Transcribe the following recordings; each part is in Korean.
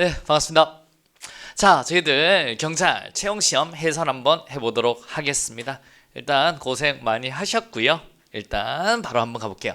네, 반갑습니다. 자, 저희들 경찰 채용시험 해설 한번 해보도록 하겠습니다. 일단 고생 많이 하셨고요. 일단 바로 한번 가볼게요.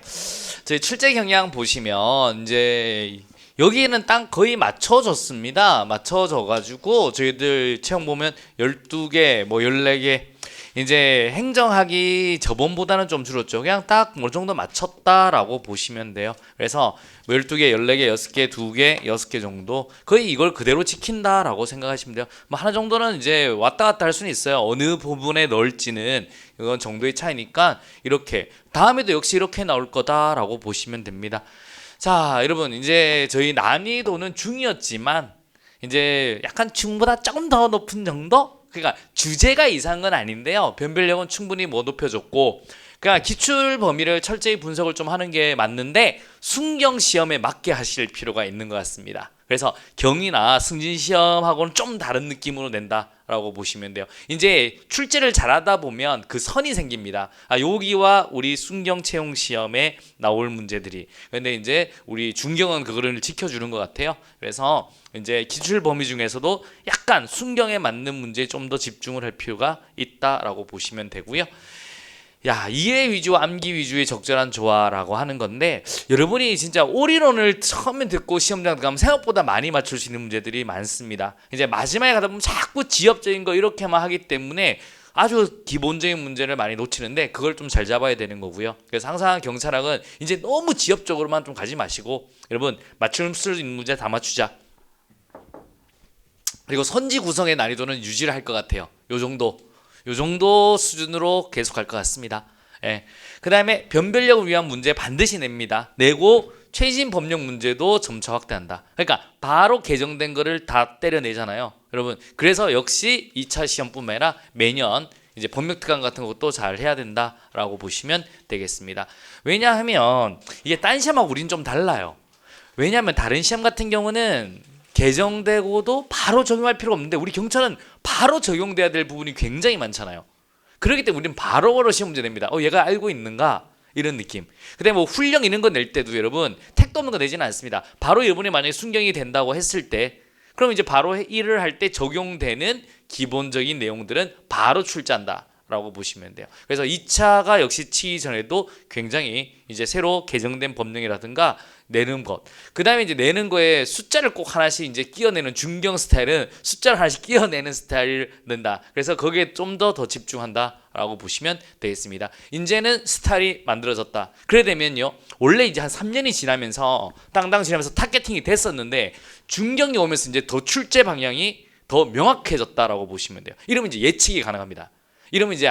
저희 출제 경향 보시면 이제 여기는 딱 거의 맞춰졌습니다. 맞춰져가지고 저희들 채용 보면 12개, 뭐 14개 이제 행정학이 저번보다는 좀 줄었죠. 그냥 딱 뭐 정도 맞췄다라고 보시면 돼요. 그래서 12개, 14개, 6개, 2개, 6개 정도 거의 이걸 그대로 지킨다라고 생각하시면 돼요. 뭐 하나 정도는 이제 왔다 갔다 할 수는 있어요. 어느 부분에 넣을지는 이건 정도의 차이니까 이렇게 다음에도 역시 이렇게 나올 거다라고 보시면 됩니다. 자, 여러분 이제 저희 난이도는 중이었지만 이제 약간 중보다 조금 더 높은 정도? 그러니까 주제가 이상한 건 아닌데요. 변별력은 충분히 못 높여줬고 그러니까 기출 범위를 철저히 분석을 좀 하는 게 맞는데 순경 시험에 맞게 하실 필요가 있는 것 같습니다. 그래서 경이나 승진 시험하고는 좀 다른 느낌으로 낸다라고 보시면 돼요. 이제 출제를 잘하다 보면 그 선이 생깁니다. 여기와 우리 순경 채용 시험에 나올 문제들이. 근데 이제 우리 중경은 그거를 지켜주는 것 같아요. 그래서 이제 기출 범위 중에서도 약간 순경에 맞는 문제에 좀 더 집중을 할 필요가 있다라고 보시면 되고요. 야, 이해 위주와 암기 위주의 적절한 조화라고 하는 건데 여러분이 진짜 올인원을 처음에 듣고 시험장 가면 생각보다 많이 맞출 수 있는 문제들이 많습니다. 이제 마지막에 가다 보면 자꾸 지엽적인 거 이렇게만 하기 때문에 아주 기본적인 문제를 많이 놓치는데 그걸 좀 잘 잡아야 되는 거고요. 그래서 항상 경찰학은 이제 너무 지엽적으로만 좀 가지 마시고 여러분 맞출 수 있는 문제 다 맞추자. 그리고 선지 구성의 난이도는 유지를 할 것 같아요. 요 정도 수준으로 계속 할 것 같습니다. 예. 그 다음에 변별력을 위한 문제 반드시 냅니다. 내고 최신 법령 문제도 점차 확대한다. 그러니까 바로 개정된 거를 다 때려내잖아요. 여러분 그래서 역시 2차 시험뿐만 아니라 매년 이제 법령특강 같은 것도 잘 해야 된다라고 보시면 되겠습니다. 왜냐하면 이게 딴 시험하고 우린 좀 달라요. 왜냐하면 다른 시험 같은 경우는 개정되고도 바로 적용할 필요가 없는데 우리 경찰은 바로 적용돼야 될 부분이 굉장히 많잖아요. 그렇기 때문에 우리는 바로바로 시험 문제 냅니다. 얘가 알고 있는가? 이런 느낌. 그다음에 뭐 훈령 이런 거 낼 때도 여러분 택도 없는 거 내지는 않습니다. 바로 여러분이 만약에 순경이 된다고 했을 때 그럼 이제 바로 일을 할 때 적용되는 기본적인 내용들은 바로 출제한다. 라고 보시면 돼요. 그래서 2차가 역시 치기 전에도 굉장히 이제 새로 개정된 법령이라든가 내는 것. 그 다음에 이제 내는 거에 숫자를 꼭 하나씩 이제 끼워내는 중경 스타일은 숫자를 하나씩 끼워내는 스타일을 넣는다. 그래서 거기에 좀 더 집중한다라고 보시면 되겠습니다. 이제는 스타일이 만들어졌다. 그래 되면요. 원래 이제 한 3년이 지나면서 땅땅 지나면서 타겟팅이 됐었는데 중경이 오면서 이제 더 출제 방향이 더 명확해졌다라고 보시면 돼요. 이러면 이제 예측이 가능합니다. 이러면 이제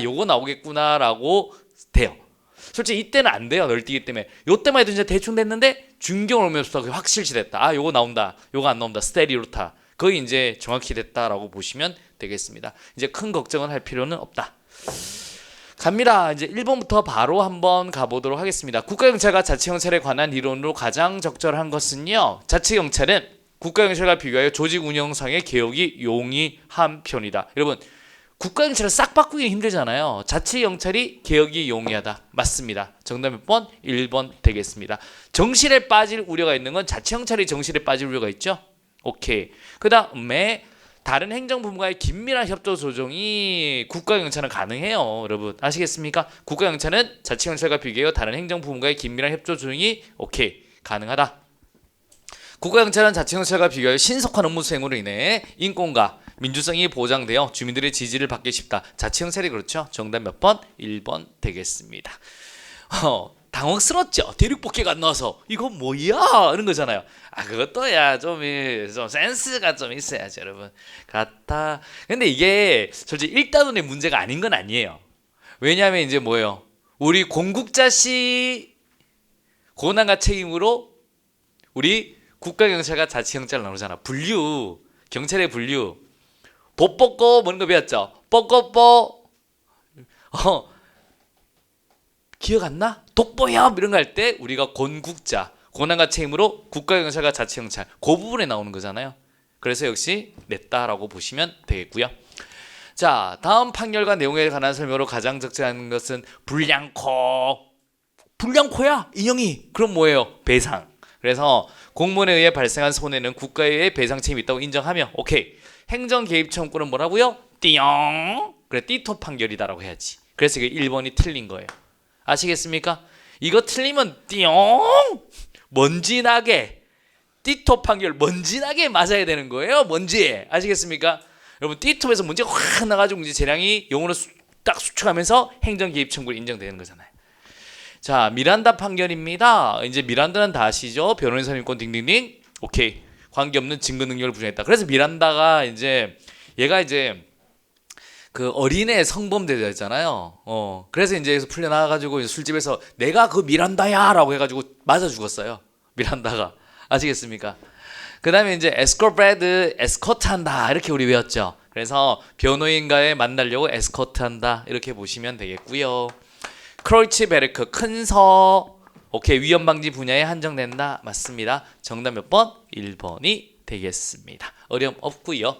요거 나오겠구나라고 돼요. 솔직히 이때는 안 돼요. 널뛰기 때문에. 요때만 해도 이제 대충 됐는데 중경을 오면서 확실시 됐다. 요거 나온다. 요거 안 나온다. 스타일이 이렇다. 거의 이제 정확히 됐다라고 보시면 되겠습니다. 이제 큰 걱정은 할 필요는 없다. 갑니다. 이제 1번부터 바로 한번 가보도록 하겠습니다. 국가경찰과 자치경찰에 관한 이론으로 가장 적절한 것은요. 자치경찰은 국가경찰과 비교하여 조직 운영상의 개혁이 용이한 편이다. 여러분 국가경찰을 싹 바꾸기 힘들잖아요. 자치경찰이 개혁이 용이하다. 맞습니다. 정답 몇 번? 1번 되겠습니다. 정실에 빠질 우려가 있는 건 자치경찰이 정실에 빠질 우려가 있죠? 오케이. 그 다음에 다른 행정부문과의 긴밀한 협조 조정이 국가경찰은 가능해요. 여러분 아시겠습니까? 국가경찰은 자치경찰과 비교해요. 다른 행정부문과의 긴밀한 협조 조정이 오케이. 가능하다. 국가경찰은 자치경찰과 비교하여 신속한 업무 수행으로 인해 인권과 민주성이 보장되어 주민들의 지지를 받기 쉽다. 자치경찰이 그렇죠. 정답 몇 번? 1번 되겠습니다. 당황스럽죠. 대륙복귀가 안 나와서 이거 뭐야? 이런 거잖아요. 그것도 좀 센스가 좀 있어야죠, 여러분. 같아. 근데 이게 솔직히 1단원의 문제가 아닌 건 아니에요. 왜냐하면 이제 뭐예요? 우리 공국자시 고난과 책임으로 우리 국가경찰과 자치경찰 나누잖아. 분류. 경찰의 분류. 뽀뽀꼬 뭔 거 배웠죠? 뽀꼬뽀 기억 안 나? 독보협 이런 거 할 때 우리가 권국자 권한과 책임으로 국가경찰과 자치경찰 그 부분에 나오는 거잖아요. 그래서 역시 냈다라고 보시면 되겠고요. 자, 다음 판결과 내용에 관한 설명으로 가장 적절한 것은 불량코. 불량코야 인형이. 그럼 뭐예요? 배상. 그래서 공무원에 의해 발생한 손해는 국가에 의해 배상 책임이 있다고 인정하며 오케이. 행정 개입 청구는 뭐라고요? 띠용. 그래 띠토 판결이다라고 해야지. 그래서 이게 1번이 틀린 거예요. 아시겠습니까? 이거 틀리면 띠용 먼지 나게 띠토 판결 먼지 나게 맞아야 되는 거예요. 먼지. 아시겠습니까? 여러분 띠톱에서 문제가 확 나가지고 이제 재량이 용어로 딱 수축하면서 행정 개입 청구를 인정되는 거잖아요. 자, 미란다 판결입니다. 이제 미란다는 다 아시죠? 변호인 선임권 딩딩딩. 오케이. 관계없는 증거 능력을 부정했다. 그래서 미란다가 이제 얘가 이제 그 어린애 성범죄자였잖아요. 그래서 이제 여기서 풀려나가지고 술집에서 내가 그 미란다야라고 해가지고 맞아 죽었어요. 미란다가. 아시겠습니까? 그 다음에 이제 에스코트브레드 에스코트한다 이렇게 우리 외웠죠. 그래서 변호인과의 만나려고 에스코트한다 이렇게 보시면 되겠고요. 크로이츠베르크 큰서 오케이 위험 방지 분야에 한정된다 맞습니다. 정답 몇 번? 1번이 되겠습니다. 어려움 없고요.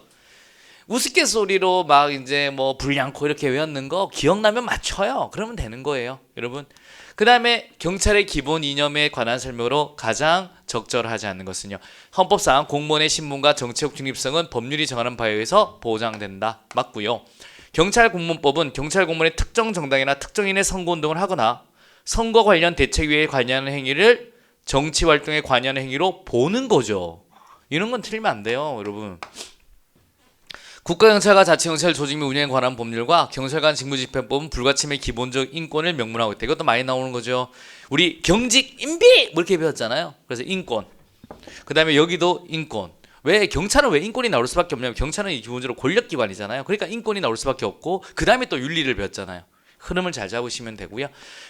우스갯소리로 막 이제 뭐 불량코 이렇게 외웠는 거 기억나면 맞춰요. 그러면 되는 거예요, 여러분. 그 다음에 경찰의 기본 이념에 관한 설명으로 가장 적절하지 않는 것은요. 헌법상 공무원의 신분과 정치적 중립성은 법률이 정하는 바에 의해서 보장된다. 맞고요. 경찰공무원법은 경찰 공무원의 특정 정당이나 특정인의 선거운동을 하거나 선거 관련 대책위에 관여하는 행위를 정치활동에 관여하는 행위로 보는 거죠. 이런 건 틀리면 안 돼요, 여러분. 국가경찰과 자치경찰 조직 및 운영에 관한 법률과 경찰관 직무집행법은 불가침의 기본적 인권을 명문화하고 있다. 이것도 많이 나오는 거죠. 우리 경직, 인비! 뭐 이렇게 배웠잖아요. 그래서 인권. 그 다음에 여기도 인권. 왜 경찰은 왜 인권이 나올 수밖에 없냐면 경찰은 기본적으로 권력기관이잖아요. 그러니까 인권이 나올 수밖에 없고 그 다음에 또 윤리를 배웠잖아요. 흐름을 잘 잡으시면 되고요.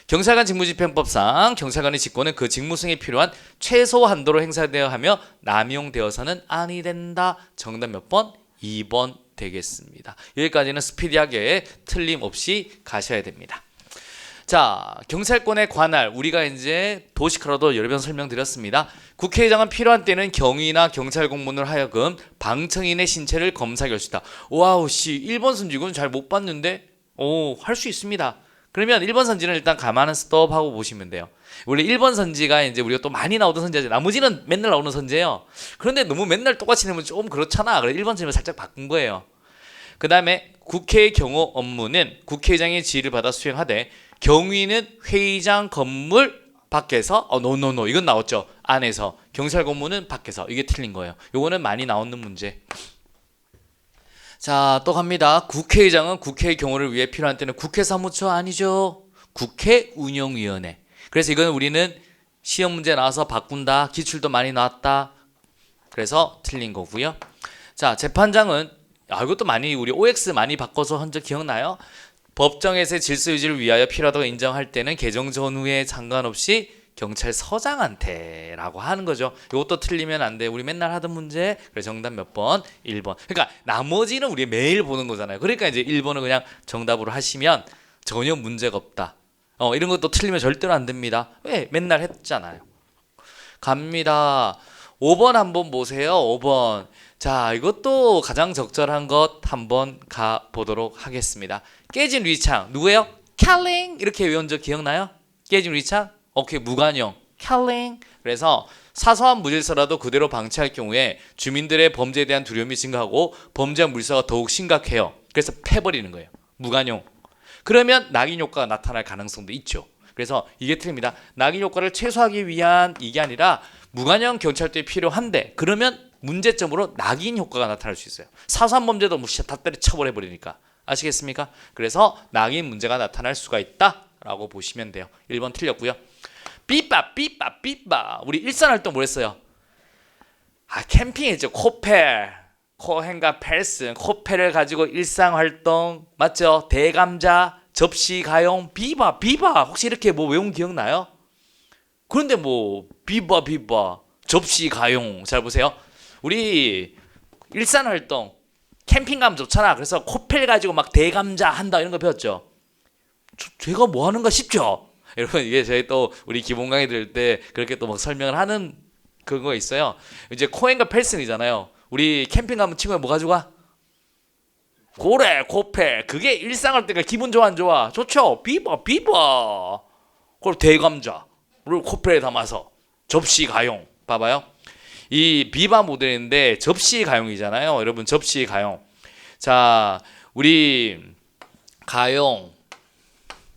경찰관 직무집행법상 경찰관의 직권은 그 직무 수행에 필요한 최소 한도로 행사되어야 하며 남용되어서는 아니 된다. 정답 몇 번? 2번 되겠습니다. 여기까지는 스피디하게 틀림없이 가셔야 됩니다. 자, 경찰권의 관할 우리가 이제 도시카로도 여러 번 설명드렸습니다. 국회의장은 필요한 때는 경위나 경찰 공무원을 하여금 방청인의 신체를 검사할 수 있다. 와우 씨 1번 선지군 잘 못 봤는데 할 수 있습니다. 그러면 1번 선지는 일단 가만한 스톱하고 보시면 돼요. 원래 1번 선지가 이제 우리가 또 많이 나오던 선지죠. 나머지는 맨날 나오는 선지예요. 그런데 너무 맨날 똑같이 내면 좀 그렇잖아. 그래서 1번 선지를 살짝 바꾼 거예요. 그 다음에 국회의 경호 업무는 국회의장의 지휘를 받아 수행하되 경위는 회의장 건물 밖에서 노 이건 나왔죠. 안에서 경찰 공무는 밖에서 이게 틀린 거예요. 요거는 많이 나오는 문제. 자, 또 갑니다. 국회의장은 국회의 경호를 위해 필요한 때는 국회 사무처 아니죠. 국회 운영위원회. 그래서 이건 우리는 시험 문제 나와서 바꾼다. 기출도 많이 나왔다. 그래서 틀린 거고요. 자, 재판장은 이것도 많이 우리 OX 많이 바꿔서 한 적 기억나요? 법정에서의 질서 유지를 위하여 필요하다고 인정할 때는 개정 전후에 상관없이 경찰서장한테 라고 하는 거죠. 이것도 틀리면 안 돼. 우리 맨날 하던 문제. 그래서 정답 몇 번? 1번. 그러니까 나머지는 우리 매일 보는 거잖아요. 그러니까 이제 1번을 그냥 정답으로 하시면 전혀 문제가 없다. 이런 것도 틀리면 절대로 안 됩니다. 왜? 맨날 했잖아요. 갑니다. 5번 한번 보세요. 5번. 자, 이것도 가장 적절한 것 한번 가보도록 하겠습니다. 깨진 유리창. 누구예요? 캘링. 이렇게 외운 적 기억나요? 깨진 유리창? 오케이, 무관용. 캘링. 그래서 사소한 무질서라도 그대로 방치할 경우에 주민들의 범죄에 대한 두려움이 증가하고 범죄와 물사가 더욱 심각해요. 그래서 패버리는 거예요. 무관용. 그러면 낙인 효과가 나타날 가능성도 있죠. 그래서 이게 틀립니다. 낙인 효과를 최소화하기 위한 이게 아니라 무관용 경찰도에 필요한데 그러면 문제점으로 낙인 효과가 나타날 수 있어요. 사소한 범죄도 다 때려 처벌해버리니까. 아시겠습니까? 그래서 낙인 문제가 나타날 수가 있다라고 보시면 돼요. 1번 틀렸고요. 삐빠. 우리 일산활동 뭐 했어요? 캠핑했죠. 코펠. 코헨과 펠슨. 코펠을 가지고 일상활동. 맞죠? 대감자. 접시 가용. 비바. 혹시 이렇게 뭐 외운 기억나요? 그런데 뭐 비바. 접시 가용. 잘 보세요. 우리 일산활동. 캠핑 가면 좋잖아. 그래서 코펠 가지고 막 대감자 한다 이런 거 배웠죠. 제가 뭐 하는가 싶죠. 여러분 이게 저희 또 우리 기본 강의 들을 때 그렇게 또 막 설명을 하는 그거 있어요. 이제 코엔과 펠슨이잖아요. 우리 캠핑 가면 친구가 뭐 가지고 가? 고래, 코펠. 그게 일상할 때가 기분 좋아 안 좋아? 좋죠. 비바. 그리고 대감자. 그리고 코펠에 담아서 접시 가용. 봐봐요. 이 비바 모델인데 접시 가용이잖아요. 여러분 접시 가용. 자, 우리 가용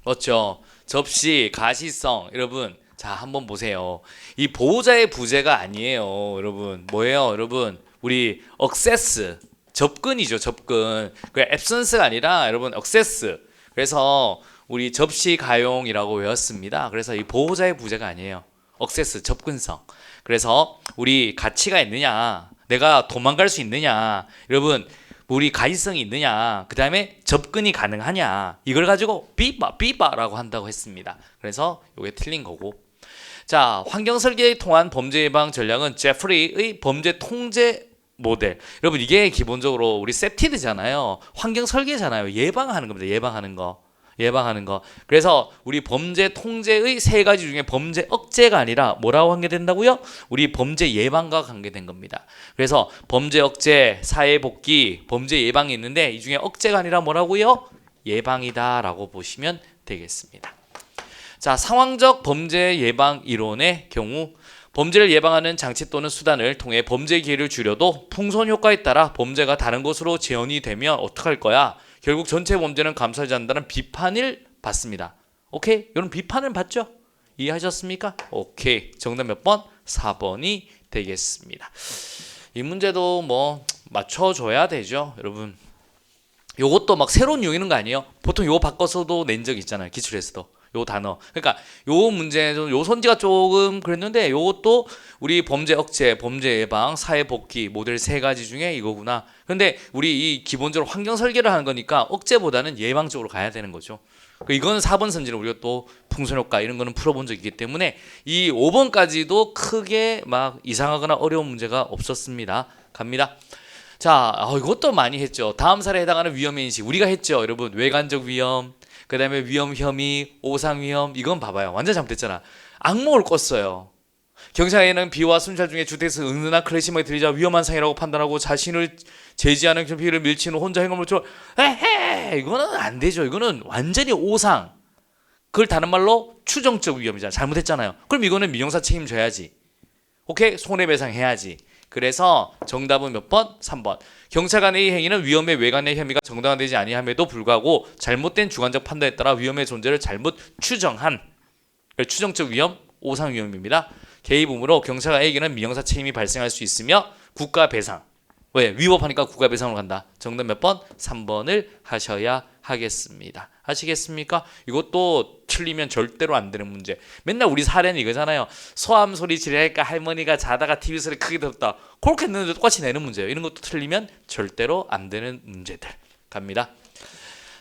맞죠? 접시 가시성 여러분 자 한번 보세요. 이 보호자의 부재가 아니에요. 여러분 뭐예요? 여러분 우리 액세스 접근이죠. 접근. 그 absence가 아니라 여러분 액세스. 그래서 우리 접시 가용이라고 외웠습니다. 그래서 이 보호자의 부재가 아니에요. 액세스 접근성. 그래서 우리 가치가 있느냐 내가 도망갈 수 있느냐 여러분 우리 가시성이 있느냐 그 다음에 접근이 가능하냐 이걸 가지고 비바라고 한다고 했습니다. 그래서 이게 틀린 거고 자 환경 설계에 통한 범죄 예방 전략은 제프리의 범죄 통제 모델 여러분 이게 기본적으로 우리 세프티드잖아요. 환경 설계잖아요. 예방하는 겁니다. 예방하는 거. 그래서 우리 범죄 통제의 세 가지 중에 범죄 억제가 아니라 뭐라고 관계된다고요? 우리 범죄 예방과 관계된 겁니다. 그래서 범죄 억제, 사회 복귀, 범죄 예방이 있는데 이 중에 억제가 아니라 뭐라고요? 예방이다라고 보시면 되겠습니다. 자, 상황적 범죄 예방 이론의 경우 범죄를 예방하는 장치 또는 수단을 통해 범죄 기회를 줄여도 풍선 효과에 따라 범죄가 다른 곳으로 재현이 되면 어떡할 거야? 결국 전체 범죄는 감싸지 않는다는 비판을 받습니다. 오케이? 여러분 비판을 받죠? 이해하셨습니까? 오케이. 정답 몇 번? 4번이 되겠습니다. 이 문제도 뭐 맞춰줘야 되죠. 여러분 요것도 막 새로운 용이는 거 아니에요? 보통 요거 바꿔서도 낸 적 있잖아요. 기출에서도. 요 단어. 그러니까 요 문제는 요 손지가 조금 그랬는데 요것도 우리 범죄 억제, 범죄 예방, 사회 복귀 모델 세 가지 중에 이거구나. 근데 우리 이 기본적으로 환경 설계를 하는 거니까 억제보다는 예방 쪽으로 가야 되는 거죠. 이거는 4번 선지는 우리가 또 풍선 효과 이런 거는 풀어본 적이 있기 때문에 이 5번까지도 크게 막 이상하거나 어려운 문제가 없었습니다. 갑니다. 자, 이것도 많이 했죠. 다음 사례에 해당하는 위험의 인식 우리가 했죠. 여러분 외관적 위험 그 다음에 위험 혐의, 오상 위험 이건 봐봐요. 완전 잘못됐잖아. 악몽을 꿨어요. 경찰에는 비와 순찰 중에 주택에서 은은한 클래식음이 들리자 위험한 상이라고 판단하고 자신을 제지하는 피해를 밀치는 혼자 행동을 쳐. 에헤 이거는 안 되죠. 이거는 완전히 오상. 그걸 다른 말로 추정적 위험이잖아. 잘못했잖아요. 그럼 이거는 민형사 책임져야지. 오케이? 손해배상해야지. 그래서 정답은 몇 번? 3번. 경찰관의 행위는 위험의 외관의 혐의가 정당화되지 아니함에도 불구하고 잘못된 주관적 판단에 따라 위험의 존재를 잘못 추정한 추정적 위험, 오상 위험입니다. 개입 의무로 경찰관에게는 민형사 책임이 발생할 수 있으며 국가 배상. 왜? 위법하니까 국가 배상으로 간다. 정답 몇 번? 3번을 하셔야 하겠습니다. 아시겠습니까? 이것도 틀리면 절대로 안 되는 문제. 맨날 우리 사례는 이거잖아요. 소암 소리 지르니까 할머니가 자다가 TV 소리 크게 들었다. 그렇게 했는데 똑같이 내는 문제예요. 이런 것도 틀리면 절대로 안 되는 문제들. 갑니다.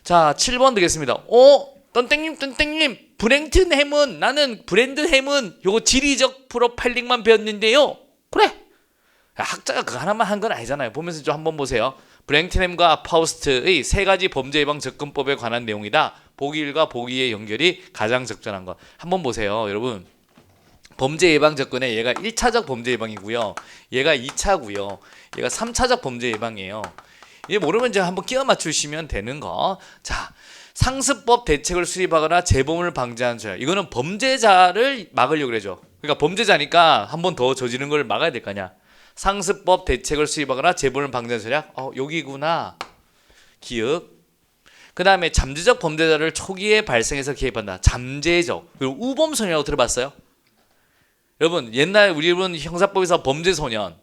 자, 7번 되겠습니다. 떤땡님, 브랭튼 햄은 나는 브랜드 햄은 요거 지리적 프로파일링만 배웠는데요. 그래. 학자가 그거 하나만 한 건 아니잖아요. 보면서 좀 한번 보세요. 브랭튼햄과 파우스트의 세 가지 범죄 예방 접근법에 관한 내용이다. 보기 1과 보기 2의 연결이 가장 적절한 것. 한번 보세요. 여러분. 범죄 예방 접근에 얘가 1차적 범죄 예방이고요. 얘가 2차고요. 얘가 3차적 범죄 예방이에요. 얘 모르면 이제 한번 끼워 맞추시면 되는 거. 자, 상습법 대책을 수립하거나 재범을 방지하는 전략. 이거는 범죄자를 막으려고 그러죠. 그러니까 범죄자니까 한 번 더 저지르는 걸 막아야 될 거 아니야. 상습법 대책을 수립하거나 재범을 방지하는 전략. 여기구나. 기억. 그 다음에 잠재적 범죄자를 초기에 발생해서 개입한다. 잠재적. 그리고 우범소년이라고 들어봤어요? 여러분 옛날 우리는 형사법에서 범죄소년,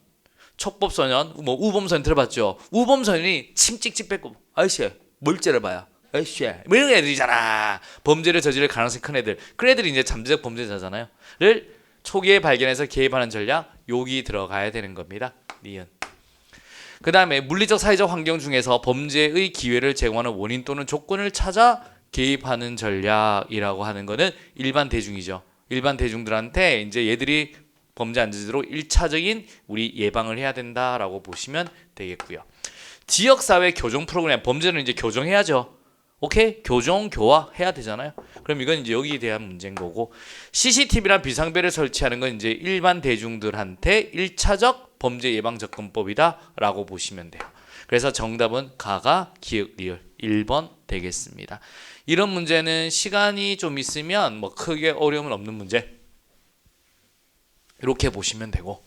촉법소년, 뭐 우범소년 들어봤죠? 우범소년이 침 찍찍 뱉고 아이씨 뭘 째려봐요. 아이씨 뭐 이런 애들이잖아. 범죄를 저지를 가능성이 큰 애들. 그 애들이 이제 잠재적 범죄자잖아요. 를 초기에 발견해서 개입하는 전략 여기 들어가야 되는 겁니다. 니은. 그 다음에 물리적 사회적 환경 중에서 범죄의 기회를 제공하는 원인 또는 조건을 찾아 개입하는 전략이라고 하는 거는 일반 대중이죠. 일반 대중들한테 이제 얘들이 범죄 안 저지도록 1차적인 우리 예방을 해야 된다라고 보시면 되겠고요. 지역사회 교정 프로그램 범죄는 이제 교정해야죠. 오케이? 교정, 교화 해야 되잖아요. 그럼 이건 이제 여기에 대한 문제인 거고 CCTV나 비상벨을 설치하는 건 이제 일반 대중들한테 1차적 범죄 예방 접근법이다 라고 보시면 돼요. 그래서 정답은 가가 기역 리을 1번 되겠습니다. 이런 문제는 시간이 좀 있으면 뭐 크게 어려움은 없는 문제 이렇게 보시면 되고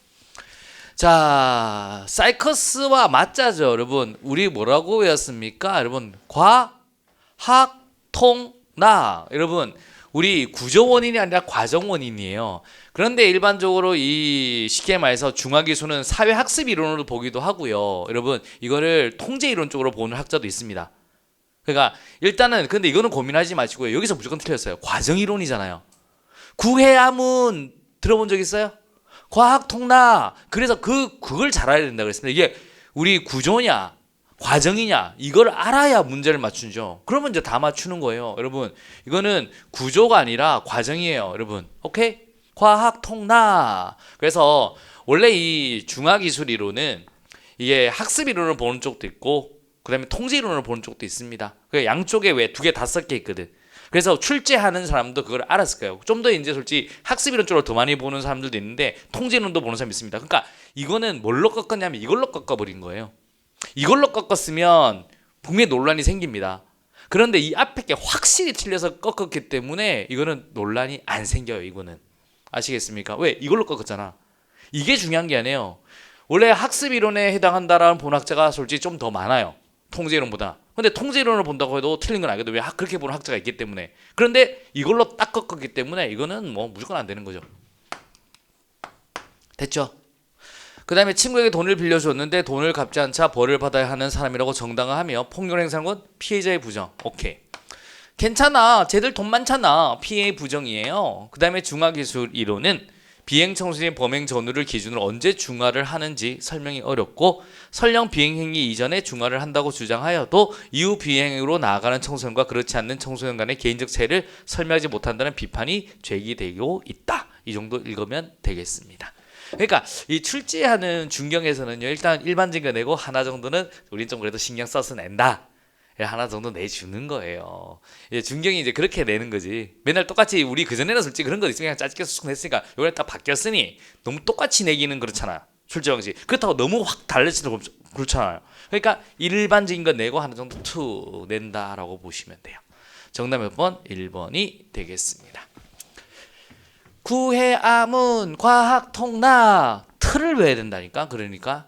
자, 사이커스와 맞자죠, 여러분. 우리 뭐라고 외웠습니까? 여러분, 과, 학, 통, 나. 여러분, 우리 구조 원인이 아니라 과정 원인이에요. 그런데 일반적으로 이 시케마에서 중화기술은 사회학습 이론으로 보기도 하고요. 여러분, 이거를 통제 이론 쪽으로 보는 학자도 있습니다. 그러니까 일단은 근데 이거는 고민하지 마시고요. 여기서 무조건 틀렸어요. 과정 이론이잖아요. 구해암은 들어본 적 있어요? 과학 통나. 그래서 그걸 잘 알아야 된다 그랬습니다. 이게 우리 구조냐 과정이냐 이걸 알아야 문제를 맞추죠. 그러면 이제 다 맞추는 거예요. 여러분, 이거는 구조가 아니라 과정이에요. 여러분, 오케이? 과학 통나. 그래서 원래 이 중화기술 이론은 이게 학습 이론을 보는 쪽도 있고 그 다음에 통제 이론을 보는 쪽도 있습니다. 그 양쪽에 왜 두 개 다 섞여 있거든. 그래서 출제하는 사람도 그걸 알았을 거예요. 좀 더 이제 솔직히 학습 이론 쪽으로 더 많이 보는 사람들도 있는데 통제 이론도 보는 사람이 있습니다. 그러니까 이거는 뭘로 꺾었냐면 이걸로 꺾어버린 거예요. 이걸로 꺾었으면 분명히 논란이 생깁니다. 그런데 이 앞에 게 확실히 틀려서 꺾었기 때문에 이거는 논란이 안 생겨요. 이거는 아시겠습니까? 왜? 이걸로 꺾었잖아. 이게 중요한 게 아니에요. 원래 학습 이론에 해당한다라는 본학자가 솔직히 좀 더 많아요. 통제 이론보다. 근데 통제 이론을 본다고 해도 틀린 건 알거든. 왜 그렇게 보는 학자가 있기 때문에. 그런데 이걸로 딱 꺾었기 때문에 이거는 뭐 무조건 안 되는 거죠. 됐죠? 그 다음에 친구에게 돈을 빌려줬는데 돈을 갚지 않자 벌을 받아야 하는 사람이라고 정당화하며 폭력을 행사한 건 피해자의 부정. 오케이. 괜찮아. 쟤들 돈 많잖아. 피해의 부정이에요. 그 다음에 중화기술 이론은 비행청소년 범행 전후를 기준으로 언제 중화를 하는지 설명이 어렵고 설령 비행행위 이전에 중화를 한다고 주장하여도 이후 비행으로 나아가는 청소년과 그렇지 않는 청소년 간의 개인적 차이를 설명하지 못한다는 비판이 제기되고 있다. 이 정도 읽으면 되겠습니다. 그러니까 이 출제하는 중경에서는요, 일단 일반적인 거 내고 하나 정도는 우린 좀 그래도 신경 써서 낸다. 하나 정도 내주는 거예요. 중경이 이제 그렇게 내는 거지. 맨날 똑같이 우리 그전에는 솔직히 그런 거 있으면 그냥 짜집게 쑥 냈으니까 요번에 딱 바뀌었으니 너무 똑같이 내기는 그렇잖아. 출제 방식. 그렇다고 너무 확 달라지는 그렇잖아요. 그러니까 일반적인 거 내고 하나 정도 투 낸다라고 보시면 돼요. 정답 몇 번? 1번이 되겠습니다. 구해암은 과학 통나. 틀을 외워야 된다니까. 그러니까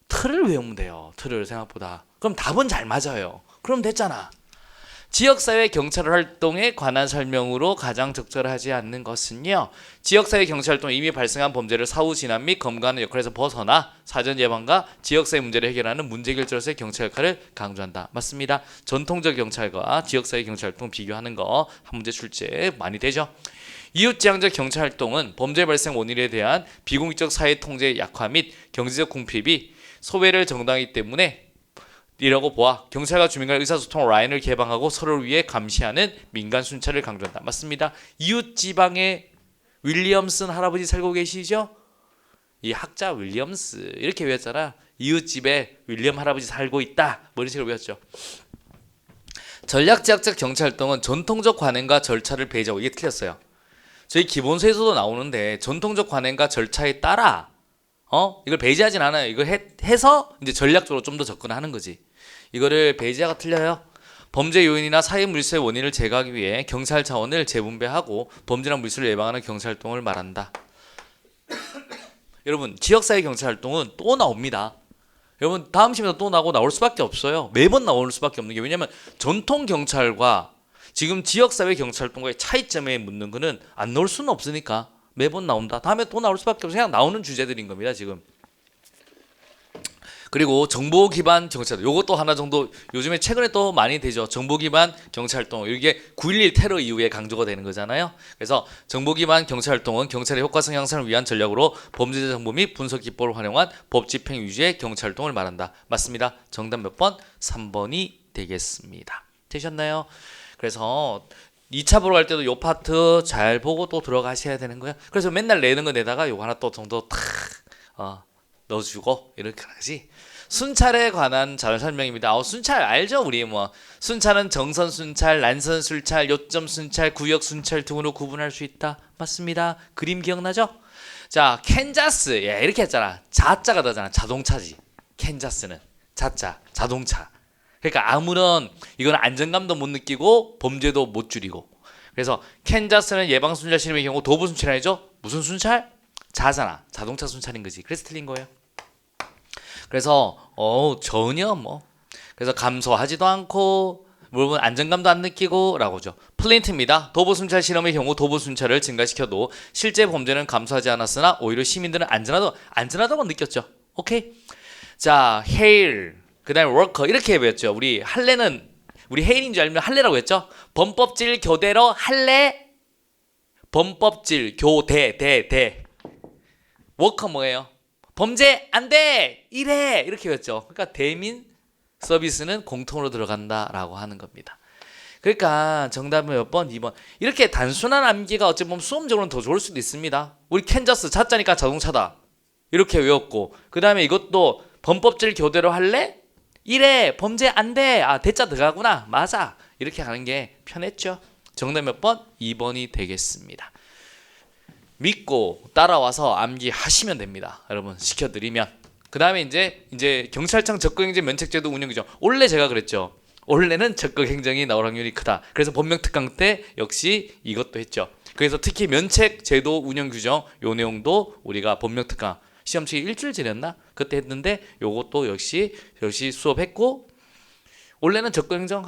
틀을 외우면 돼요. 틀을 생각보다. 그럼 답은 잘 맞아요. 그럼 됐잖아. 지역사회 경찰 활동에 관한 설명으로 가장 적절하지 않는 것은요. 지역사회 경찰 활동은 이미 발생한 범죄를 사후 진압 및 검거하는 역할에서 벗어나 사전 예방과 지역사회 문제를 해결하는 문제 해결자로서의 경찰 역할을 강조한다. 맞습니다. 전통적 경찰과 지역사회 경찰 활동 비교하는 거 한 문제 출제 많이 되죠. 이웃지향적 경찰 활동은 범죄 발생 원인에 대한 비공익적 사회 통제 약화 및 경제적 궁핍이 소외를 정당하기 때문에 이라고 보아 경찰과 주민 간의 의사소통 라인을 개방하고 서로를 위해 감시하는 민간 순찰을 강조한다. 맞습니다. 이웃 지방에 윌리엄슨 할아버지 살고 계시죠? 이 학자 윌리엄스 이렇게 외웠잖아. 이웃집에 윌리엄 할아버지 살고 있다. 뭐 이런 식으로 외웠죠. 전략지향적 경찰 활동은 전통적 관행과 절차를 배제하고 이게 틀렸어요. 저희 기본서에서도 나오는데 전통적 관행과 절차에 따라 이걸 배제하진 않아요. 이걸 해서 이제 전략적으로 좀 더 접근하는 거지. 이거를 배제하가 틀려요. 범죄 요인이나 사회 물질의 원인을 제거하기 위해 경찰 자원을 재분배하고 범죄나 물질을 예방하는 경찰 활동을 말한다. 여러분, 지역사회 경찰 활동은 또 나옵니다. 여러분, 다음 시간에도 또 나올 수밖에 없어요. 매번 나올 수밖에 없는 게 왜냐면 전통 경찰과 지금 지역사회 경찰 활동과의 차이점에 묻는 거는 안 나올 수는 없으니까 매번 나온다. 다음에 또 나올 수밖에 없어요. 그냥 나오는 주제들인 겁니다. 지금. 그리고 정보 기반 경찰, 요것도 하나 정도 요즘에 최근에 또 많이 되죠. 정보 기반 경찰 활동. 이게 9.11 테러 이후에 강조가 되는 거잖아요. 그래서 정보 기반 경찰 활동은 경찰의 효과성 향상을 위한 전략으로 범죄자 정보 및 분석 기법을 활용한 법 집행 위주의 경찰 활동을 말한다. 맞습니다. 정답 몇 번? 3번이 되겠습니다. 되셨나요? 그래서 2차 보러 갈 때도 요 파트 잘 보고 또 들어가셔야 되는 거예요. 그래서 맨날 내는 거 내다가 요거 하나 또 정도 탁 넣어주고 이렇게 하지. 순찰에 관한 자료 설명입니다. 순찰 알죠? 우리 뭐 순찰은 정선 순찰, 난선 순찰, 요점 순찰, 구역 순찰 등으로 구분할 수 있다. 맞습니다. 그림 기억나죠? 자, 캔자스 이렇게 했잖아. 자자가 나잖아. 자동차지. 캔자스는 자자, 자동차. 그러니까 아무런 이건 안정감도 못 느끼고 범죄도 못 줄이고. 그래서 캔자스는 예방 순찰 실험의 경우 도보 순찰이 아니죠? 무슨 순찰? 자잖아. 자동차 순찰인 거지. 그래서 틀린 거예요. 그래서 전혀 뭐 그래서 감소하지도 않고 물론 안정감도 안 느끼고 라고죠. 플린트입니다. 도보 순찰 실험의 경우 도보 순찰을 증가시켜도 실제 범죄는 감소하지 않았으나 오히려 시민들은 안전하다고 느꼈죠. 오케이. 자, 헤일 그다음에 워커 이렇게 배웠죠. 우리 헤일인 줄 알면 할례라고 했죠. 범법질 교대로 할례. 범법질 교대 대 워커 뭐예요? 범죄 안 돼! 이래! 이렇게 했죠. 그러니까 대민 서비스는 공통으로 들어간다라고 하는 겁니다. 그러니까 정답은 몇 번? 2번. 이렇게 단순한 암기가 어찌 보면 수험적으로는 더 좋을 수도 있습니다. 우리 캔자스 자자니까 자동차다. 이렇게 외웠고 그 다음에 이것도 범법질 교대로 할래? 이래! 범죄 안 돼! 아 대자 들어가구나. 맞아. 이렇게 가는 게 편했죠. 정답 몇 번? 2번이 되겠습니다. 믿고 따라와서 암기하시면 됩니다. 여러분 시켜드리면 그 다음에 이제 경찰청 적극행정 면책제도 운영 규정. 원래 제가 그랬죠. 원래는 적극행정이 나올 확률이 크다. 그래서 법령특강 때 역시 이것도 했죠. 그래서 특히 면책제도 운영 규정 요 내용도 우리가 법령특강 시험치 일주일 전이었나? 그때 했는데 요것도 역시 수업했고 원래는 적극행정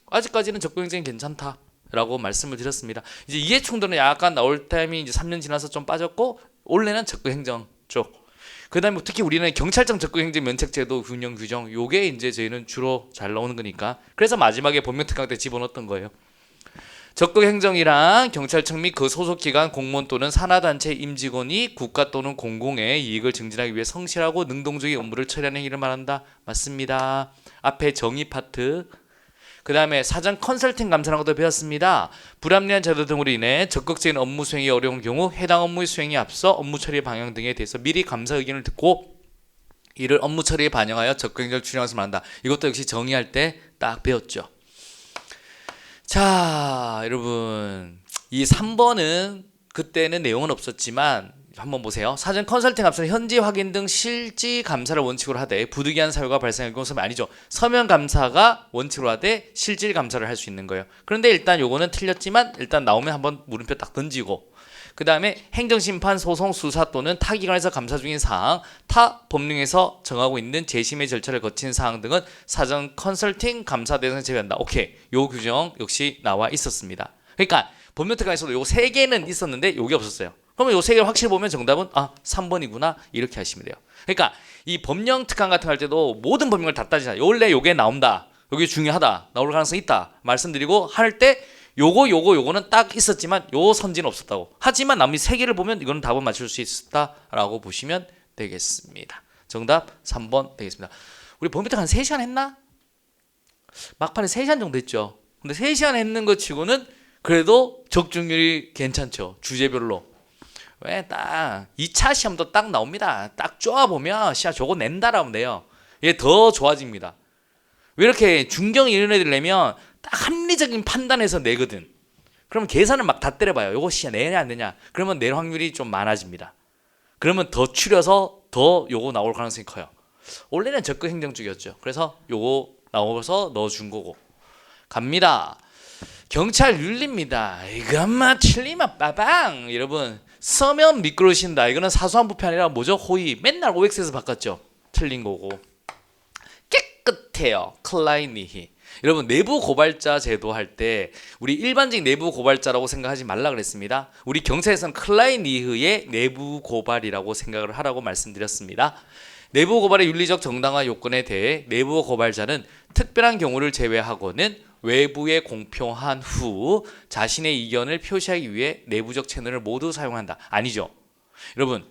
아직까지는 적극행정이 괜찮다. 라고 말씀을 드렸습니다. 이제 이해충돌은 약간 나올 타임이 이제 3년 지나서 좀 빠졌고 원래는 적극행정 쪽. 그다음에 특히 우리는 경찰청 적극행정 면책제도 운영 규정 요게 이제 저희는 주로 잘 나오는 거니까 그래서 마지막에 법령특강 때 집어넣었던 거예요. 적극행정이란 경찰청 및 그 소속기관 공무원 또는 산하단체 임직원이 국가 또는 공공의 이익을 증진하기 위해 성실하고 능동적인 업무를 처리하는 행위를 말한다. 맞습니다. 앞에 정의 파트 그 다음에 사전 컨설팅 감사라는 것도 배웠습니다. 불합리한 제도 등으로 인해 적극적인 업무 수행이 어려운 경우 해당 업무의 수행에 앞서 업무 처리 방향 등에 대해서 미리 감사 의견을 듣고 이를 업무 처리에 반영하여 적극행정을 추진하면서 말한다. 이것도 역시 정의할 때 딱 배웠죠. 자, 여러분 이 3번은 그때는 내용은 없었지만 한번 보세요. 사전 컨설팅 앞서는 현지 확인 등 실지 감사를 원칙으로 하되 부득이한 사유가 발생할 경우 서면 아니죠. 서면 감사가 원칙으로 하되 실질 감사를 할 수 있는 거예요. 그런데 일단 요거는 틀렸지만 일단 나오면 한번 물음표 딱 던지고 그 다음에 행정심판, 소송, 수사 또는 타 기관에서 감사 중인 사항, 타 법령에서 정하고 있는 재심의 절차를 거친 사항 등은 사전 컨설팅 감사 대상에 제외한다. 오케이. 요 규정 역시 나와 있었습니다. 그러니까 법령특강에서도 요 3개는 있었는데 요게 없었어요. 그러면 요 3개를 확실히 보면 정답은 3번이구나 이렇게 하시면 돼요. 그러니까 이 법령 특강 같은 거 할 때도 모든 법령을 다 따지잖아요. 원래 요게 나온다. 요게 중요하다. 나올 가능성이 있다. 말씀드리고 할 때 요거는 딱 있었지만 요 선지는 없었다고. 하지만 나머지 3개를 보면 이거는 답을 맞출 수 있었다라고 보시면 되겠습니다. 정답 3번 되겠습니다. 우리 법령 특강 한 3시간 했나? 막판에 3시간 정도 했죠. 근데 3시간 했는 것 치고는 그래도 적중률이 괜찮죠. 주제별로. 왜 딱 2차 시험도 딱 나옵니다. 딱 쪼아보면 시험 저거 낸다라면 돼요. 이게 더 좋아집니다. 왜 이렇게 중경 이런 애들 내면 딱 합리적인 판단해서 내거든. 그러면 계산을 막 다 때려봐요. 요거 시험 내냐 안 되냐. 그러면 낼 확률이 좀 많아집니다. 그러면 더 추려서 더 요거 나올 가능성이 커요. 원래는 적극행정 쪽이었죠. 그래서 요거 나와서 넣어준 거고. 갑니다. 경찰 윤리입니다. 이것만 틀리면 빠방. 여러분 서면 미끄러우신다. 이거는 사소한 부패 아니라 뭐죠? 호의. 맨날 OX에서 바꿨죠. 틀린 거고. 깨끗해요. 클라이니히. 여러분 내부 고발자 제도 할 때 우리 일반적인 내부 고발자라고 생각하지 말라 그랬습니다. 우리 경찰에서는 클라이니흐의 내부 고발이라고 생각을 하라고 말씀드렸습니다. 내부 고발의 윤리적 정당화 요건에 대해 내부 고발자는 특별한 경우를 제외하고는 외부에 공표한 후 자신의 이견을 표시하기 위해 내부적 채널을 모두 사용한다. 아니죠. 여러분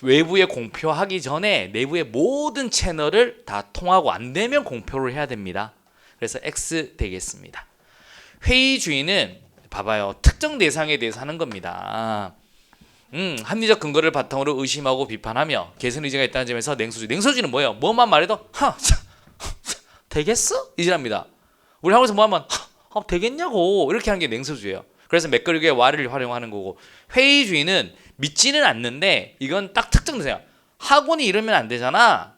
외부에 공표하기 전에 내부의 모든 채널을 다 통하고 안 되면 공표를 해야 됩니다. 그래서 X 되겠습니다. 회의주의는 봐봐요. 특정 대상에 대해서 하는 겁니다. 합리적 근거를 바탕으로 의심하고 비판하며 개선 의지가 있다는 점에서 냉소주의. 냉소주의는 뭐예요? 뭐만 말해도 되겠어? 이지랍니다. 우리 한국에서 뭐하면 되겠냐고 이렇게 하는 게 냉소주의예요. 그래서 맥거리의 와를 활용하는 거고 회의주의는 믿지는 않는데 이건 딱 특정 대상이야. 학원이 이러면 안 되잖아.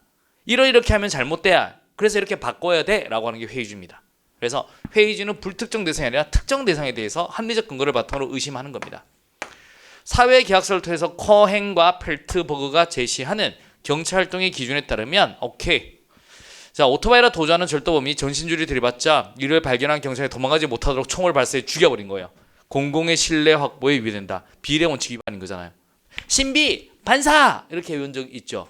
이렇게 하면 잘못돼야. 그래서 이렇게 바꿔야 돼 라고 하는 게 회의주의입니다. 그래서 회의주의는 불특정 대상이 아니라 특정 대상에 대해서 합리적 근거를 바탕으로 의심하는 겁니다. 사회계약서를 통해서 커헨과 펠트버그가 제시하는 경찰 활동의 기준에 따르면 오케이. 자, 오토바이라 도주하는 절도범이 전신줄이 들이받자 이를 발견한 경찰이 도망가지 못하도록 총을 발사해 죽여버린 거예요. 공공의 신뢰 확보에 위배된다. 비례 원칙 위반인 거잖아요. 신비, 반사 이렇게 외운 적 있죠.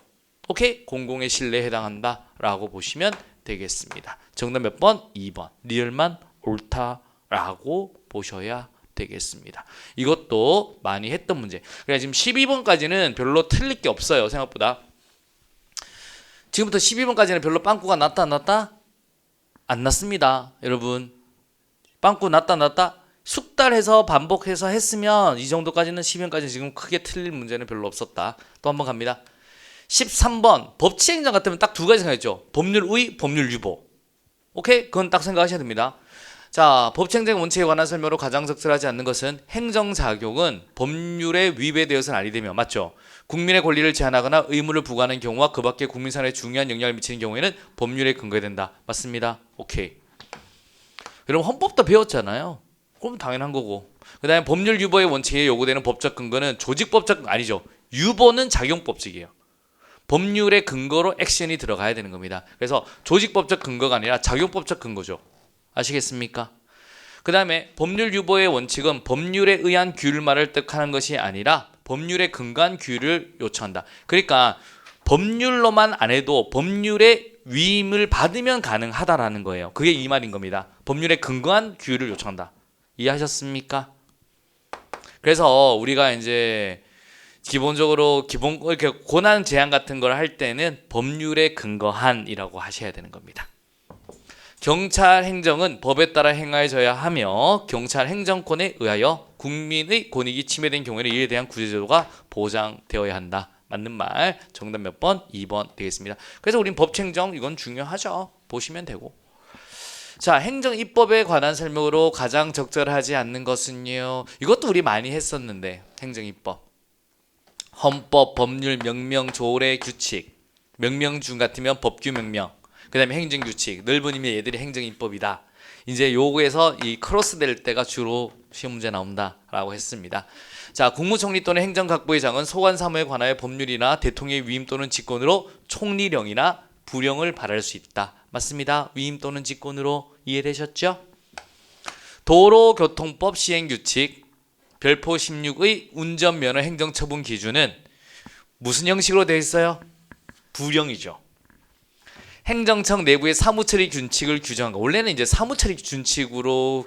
오케이, 공공의 신뢰에 해당한다라고 보시면 되겠습니다. 정답 몇 번? 2번. 리얼만 옳다라고 보셔야 되겠습니다. 이것도 많이 했던 문제. 그래 지금 12번까지는 별로 틀릴 게 없어요. 생각보다. 지금부터 12번까지는 별로 빵꾸가 났다 안 났다? 안 났습니다. 여러분. 빵꾸 났다 안 났다? 숙달해서 반복해서 했으면 이 정도까지는 12번까지 지금 크게 틀릴 문제는 별로 없었다. 또 한번 갑니다. 13번 법치행정 같으면 딱 두 가지 생각했죠. 법률의, 법률유보. 오케이? 그건 딱 생각하셔야 됩니다. 자, 법치행정 원칙에 관한 설명으로 가장 적절하지 않는 것은 행정작용은 법률에 위배되어서는 아니 되며 맞죠? 국민의 권리를 제한하거나 의무를 부과하는 경우와 그 밖에 국민 생활에 중요한 영향을 미치는 경우에는 법률에 근거해야 된다. 맞습니다. 오케이. 여러분 헌법도 배웠잖아요. 그럼 당연한 거고. 그 다음에 법률 유보의 원칙에 요구되는 법적 근거는 조직법적 아니죠. 유보는 작용법칙이에요. 법률의 근거로 액션이 들어가야 되는 겁니다. 그래서 조직법적 근거가 아니라 작용법적 근거죠. 아시겠습니까? 그 다음에 법률 유보의 원칙은 법률에 의한 규율만을 뜻하는 것이 아니라 법률에 근거한 규율을 요청한다. 그러니까 법률로만 안 해도 법률의 위임을 받으면 가능하다라는 거예요. 그게 이 말인 겁니다. 법률에 근거한 규율을 요청한다. 이해하셨습니까? 그래서 우리가 이제 기본적으로 이렇게 고난 제한 같은 걸 할 때는 법률에 근거한이라고 하셔야 되는 겁니다. 경찰 행정은 법에 따라 행하여져야 하며 경찰 행정권에 의하여 국민의 권익이 침해된 경우에는 이에 대한 구제제도가 보장되어야 한다. 맞는 말. 정답 몇 번? 2번 되겠습니다. 그래서 우린 법치행정 이건 중요하죠. 보시면 되고. 자, 행정입법에 관한 설명으로 가장 적절하지 않는 것은요. 이것도 우리 많이 했었는데 행정입법. 헌법, 법률, 명령, 조례, 규칙. 명령 중 같으면 법규 명령. 그 다음에 행정규칙, 넓은 의미의 얘들이 행정입법이다. 이제 요거에서 이 크로스 될 때가 주로 시험 문제 나온다라고 했습니다. 자, 국무총리 또는 행정각부의장은 소관 사무에 관하여 법률이나 대통령의 위임 또는 직권으로 총리령이나 부령을 발할 수 있다. 맞습니다. 위임 또는 직권으로 이해되셨죠? 도로교통법 시행규칙 별표 16의 운전면허 행정처분 기준은 무슨 형식으로 되어 있어요? 부령이죠. 행정청 내부의 사무처리 규칙을 규정한 거. 원래는 이제 사무처리 규칙으로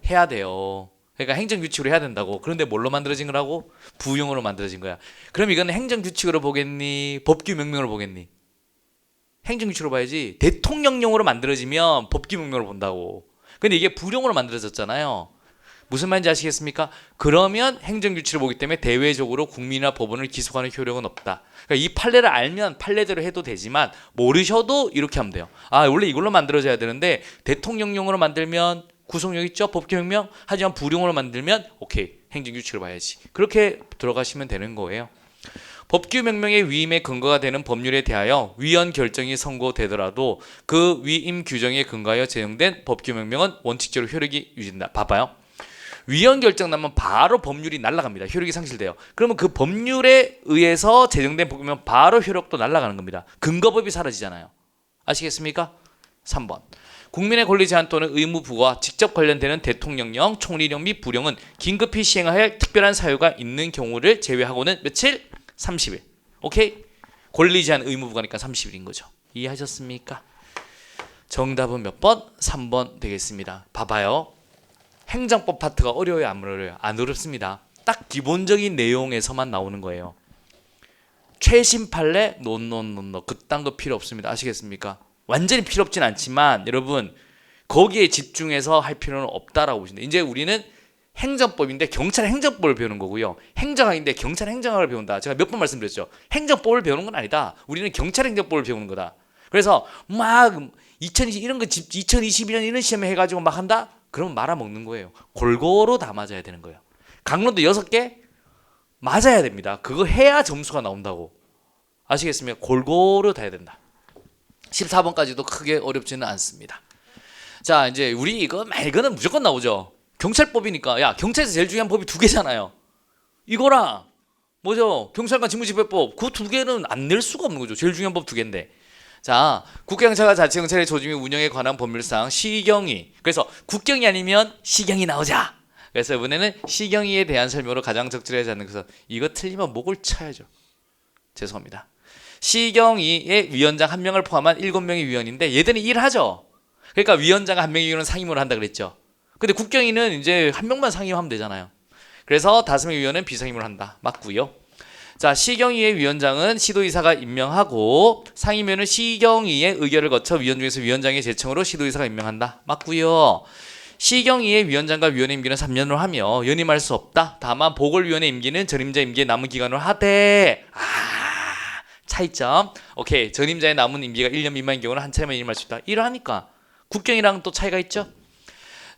해야 돼요. 그러니까 행정규칙으로 해야 된다고. 그런데 뭘로 만들어진 거라고? 부령으로 만들어진 거야. 그럼 이건 행정규칙으로 보겠니? 법규 명령으로 보겠니? 행정규칙으로 봐야지. 대통령령으로 만들어지면 법규 명령으로 본다고. 근데 이게 부령으로 만들어졌잖아요. 무슨 말인지 아시겠습니까? 그러면 행정규칙을 보기 때문에 대외적으로 국민이나 법원을 기소하는 효력은 없다. 그러니까 이 판례를 알면 판례대로 해도 되지만 모르셔도 이렇게 하면 돼요. 아, 원래 이걸로 만들어져야 되는데 대통령령으로 만들면 구속력 있죠? 법규명령. 하지만 부령으로 만들면 오케이, 행정규칙을 봐야지. 그렇게 들어가시면 되는 거예요. 법규명령의 위임에 근거가 되는 법률에 대하여 위헌 결정이 선고되더라도 그 위임 규정에 근거하여 제정된 법규명령은 원칙적으로 효력이 유지된다. 봐봐요. 위헌 결정 나면 바로 법률이 날아갑니다. 효력이 상실돼요. 그러면 그 법률에 의해서 제정된 법이면 바로 효력도 날아가는 겁니다. 근거법이 사라지잖아요. 아시겠습니까? 3번. 국민의 권리 제한 또는 의무 부과와 직접 관련되는 대통령령, 총리령 및 부령은 긴급히 시행할 특별한 사유가 있는 경우를 제외하고는 며칠? 30일. 오케이? 권리 제한 의무 부과니까 30일인 거죠. 이해하셨습니까? 정답은 몇 번? 3번 되겠습니다. 봐봐요. 행정법 파트가 어려워요, 안 어려워요? 안 어렵습니다. 딱 기본적인 내용에서만 나오는 거예요. 최신 판례? 노. 그딴 거 필요 없습니다. 아시겠습니까? 완전히 필요 없진 않지만 여러분 거기에 집중해서 할 필요는 없다라고 보시면 돼요. 이제 우리는 행정법인데 경찰 행정법을 배우는 거고요. 행정학인데 경찰 행정학을 배운다. 제가 몇 번 말씀드렸죠. 행정법을 배우는 건 아니다. 우리는 경찰 행정법을 배우는 거다. 그래서 막 2020 이런 거 2022년 이런 시험에 해가지고 막 한다? 그러면 말아먹는 거예요. 골고루 다 맞아야 되는 거예요. 강론도 6개 맞아야 됩니다. 그거 해야 점수가 나온다고. 아시겠습니까? 골고루 다 해야 된다. 14번까지도 크게 어렵지는 않습니다. 자, 이제 우리 이거는 무조건 나오죠. 경찰법이니까. 야, 경찰에서 제일 중요한 법이 2개잖아요. 이거랑 뭐죠? 경찰관 직무집행법 그 두 개는 안 낼 수가 없는 거죠. 제일 중요한 법 두 개인데. 자, 국가경찰과 자치경찰의 조직및 운영에 관한 법률상 시경위. 그래서 국경이 아니면 시경이 나오자. 그래서 이번에는 시경위에 대한 설명으로 가장 적절하지 않는 것은 이거 틀리면 목을 쳐야죠. 죄송합니다. 시경위의 위원장 1명을 포함한 7명의 위원인데 얘들은 일하죠. 그러니까 위원장 1명의 위원은 상임으로 한다 그랬죠. 근데 국경위는 이제 1명만 상임하면 되잖아요. 그래서 5명의 위원은 비상임으로 한다. 맞고요. 자, 시경위의 위원장은 시도의사가 임명하고 상임위원은 시경위의 의결을 거쳐 위원 중에서 위원장의 제청으로 시도의사가 임명한다. 맞고요. 시경위의 위원장과 위원의 임기는 3년으로 하며 연임할 수 없다. 다만 보궐위원의 임기는 전임자 임기의 남은 기간으로 하되 차이점. 오케이. 전임자의 남은 임기가 1년 미만인 경우는 한 차례만 임할 수 있다. 이러하니까 국경이랑 또 차이가 있죠.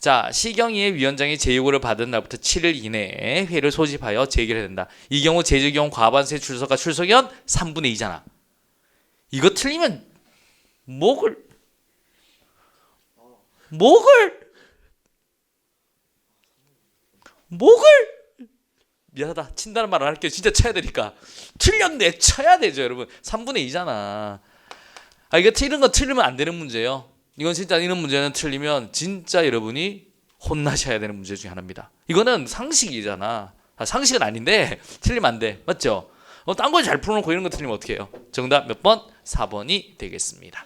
자, 시경위의 위원장이 재요구를 받은 날부터 7일 이내에 회의를 소집하여 재결해야 된다. 이 경우 제주 경우 과반수의 출석과 출석연 3분의 2잖아. 이거 틀리면 목을 미안하다. 친다는 말 안 할게요. 진짜 쳐야 되니까. 틀렸네. 쳐야 되죠, 여러분. 3분의 2잖아. 이거 틀린 거 틀리면 안 되는 문제예요. 이건 진짜 이런 문제는 틀리면 진짜 여러분이 혼나셔야 되는 문제 중에 하나입니다. 이거는 상식이잖아. 상식은 아닌데 틀리면 안 돼. 맞죠? 딴 거 잘 풀어놓고 이런 거 틀리면 어떻게 해요? 정답 몇 번? 4번이 되겠습니다.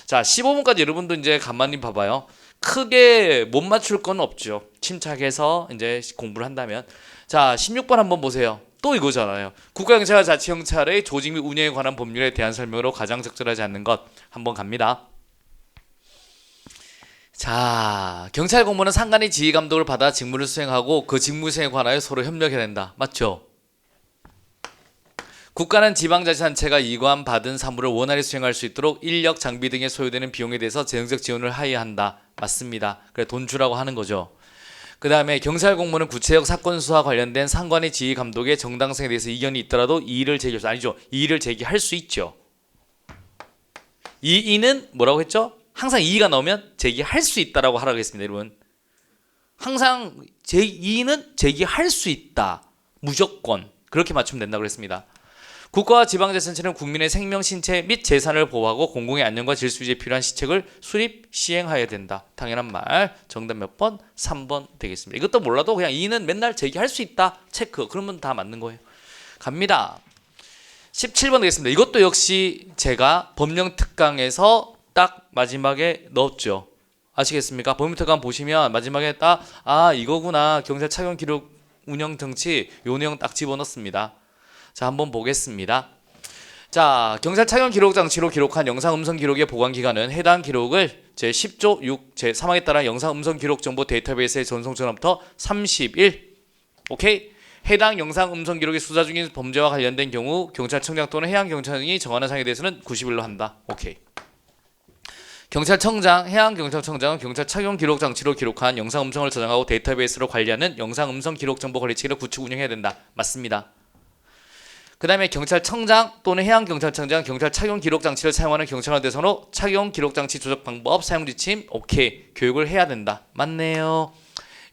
자, 15번까지 여러분도 이제 가만히 봐봐요. 크게 못 맞출 건 없죠. 침착해서 이제 공부를 한다면. 자, 16번 한번 보세요. 또 이거잖아요. 국가경찰과 자치경찰의 조직 및 운영에 관한 법률에 대한 설명으로 가장 적절하지 않는 것 한번 갑니다. 자, 경찰 공무원은 상관의 지휘 감독을 받아 직무를 수행하고 그 직무 수행에 관하여 서로 협력해야 된다. 맞죠? 국가는 지방자치단체가 이관 받은 사무를 원활히 수행할 수 있도록 인력, 장비 등에 소요되는 비용에 대해서 재정적 지원을 하여야 한다. 맞습니다. 그래 돈 주라고 하는 거죠. 그 다음에 경찰 공무원은 구체적 사건 수사와 관련된 상관의 지휘 감독의 정당성에 대해서 이견이 있더라도 이의를 제기할 수 아니죠. 이의를 제기할 수 있죠. 이의는 뭐라고 했죠? 항상 이의가 나오면 제기할 수 있다라고 하라고 했습니다, 여러분. 항상 이의는 제기할 수 있다. 무조건. 그렇게 맞추면 된다고 그랬습니다. 국가와 지방자치단체는 국민의 생명, 신체 및 재산을 보호하고 공공의 안녕과 질서 유지에 필요한 시책을 수립, 시행하여야 된다. 당연한 말. 정답 몇 번? 3번 되겠습니다. 이것도 몰라도 그냥 이의는 맨날 제기할 수 있다. 체크. 그러면 다 맞는 거예요. 갑니다. 17번 되겠습니다. 이것도 역시 제가 법령특강에서 딱 마지막에 넣었죠. 아시겠습니까? 법령특강 보시면 마지막에 딱 이거구나. 경찰 착용 기록 운영 정치 요 내용 딱 집어넣습니다. 자, 한번 보겠습니다. 자, 경찰 착용 기록 장치로 기록한 영상 음성 기록의 보관 기간은 해당 기록을 제10조 6 제3항에 따라 영상 음성 기록 정보 데이터베이스에 전송 전부터 30일. 오케이? 해당 영상 음성 기록이 수사 중인 범죄와 관련된 경우 경찰청장 또는 해양경찰청이 정하는 사항에 대해서는 90일로 한다. 오케이. 경찰청장, 해양경찰청장은 경찰 착용 기록 장치로 기록한 영상 음성을 저장하고 데이터베이스로 관리하는 영상 음성 기록 정보 관리 체계를 구축 운영해야 된다. 맞습니다. 그 다음에 경찰청장 또는 해양경찰청장 경찰 착용 기록 장치를 사용하는 경찰관 대상으로 착용 기록 장치 조작 방법, 사용 지침, 오케이 교육을 해야 된다. 맞네요.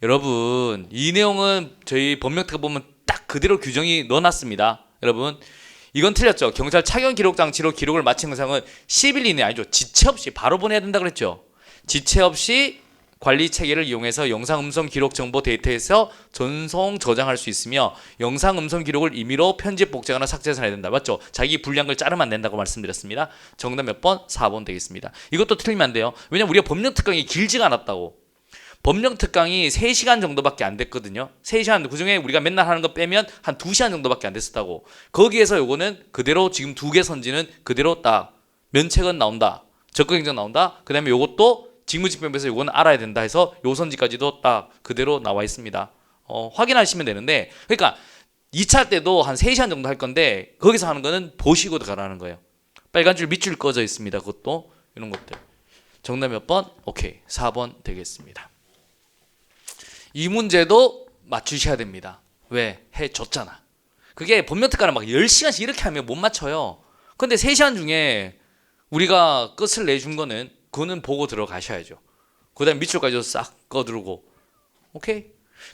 여러분 이 내용은 저희 법령특강 보면 딱 그대로 규정이 넣어놨습니다. 여러분 이건 틀렸죠. 경찰 착용 기록 장치로 기록을 마친 영상은 10일 이내 아니죠. 지체 없이 바로 보내야 된다 그랬죠. 지체 없이 관리 체계를 이용해서 영상 음성 기록 정보 데이터에서 전송 저장할 수 있으며 영상 음성 기록을 임의로 편집 복제하거나 삭제해야 된다. 맞죠? 자기 분량을 걸 자르면 안 된다고 말씀드렸습니다. 정답 몇 번? 4번 되겠습니다. 이것도 틀리면 안 돼요. 왜냐면 우리가 법령특강이 길지가 않았다고. 법령특강이 3시간 정도밖에 안 됐거든요. 3시간 그중에 우리가 맨날 하는 거 빼면 한 2시간 정도밖에 안 됐었다고. 거기에서 요거는 그대로 지금 2개 선지는 그대로 딱 면책은 나온다. 적극행정 나온다. 그 다음에 요것도 직무집행법에서 요거는 알아야 된다 해서 요 선지까지도 딱 그대로 나와 있습니다. 확인하시면 되는데 그러니까 2차 때도 한 3시간 정도 할 건데 거기서 하는 거는 보시고 가라는 거예요. 빨간 줄 밑줄 꺼져 있습니다. 그것도 이런 것들. 정답 몇 번? 오케이. 4번 되겠습니다. 이 문제도 맞추셔야 됩니다. 왜? 해줬잖아. 그게 법령특강을 막 10시간씩 이렇게 하면 못 맞춰요. 근데 3시간 중에 우리가 끝을 내준 거는 그거는 보고 들어가셔야죠. 그 다음에 밑줄까지 싹 꺼두르고 오케이?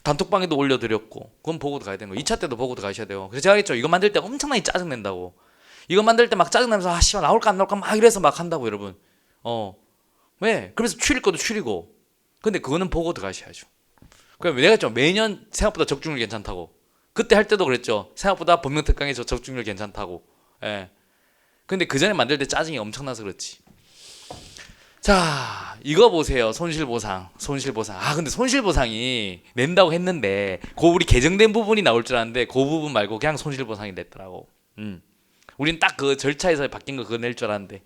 단톡방에도 올려드렸고 그건 보고도 가야 되는 거예요. 2차 때도 보고도 가셔야 돼요. 그래서 제가 했죠. 이거 만들 때 엄청나게 짜증낸다고. 이거 만들 때 막 짜증나면서 아 씨발 나올까 안 나올까 막 이래서 막 한다고 여러분. 왜? 그래서 추릴 것도 추리고. 근데 그거는 보고 들어가셔야죠. 그럼 내가 했죠. 매년 생각보다 적중률 괜찮다고. 그때 할 때도 그랬죠. 생각보다 법령특강에 저 적중률 괜찮다고. 예. 근데 그 전에 만들 때 짜증이 엄청나서 그렇지. 자, 이거 보세요. 손실보상. 아, 근데 손실보상이 낸다고 했는데 그 우리 개정된 부분이 나올 줄 알았는데 그 부분 말고 그냥 손실보상이 냈더라고. 우린 딱 그 절차에서 바뀐 거 그거 낼 줄 알았는데.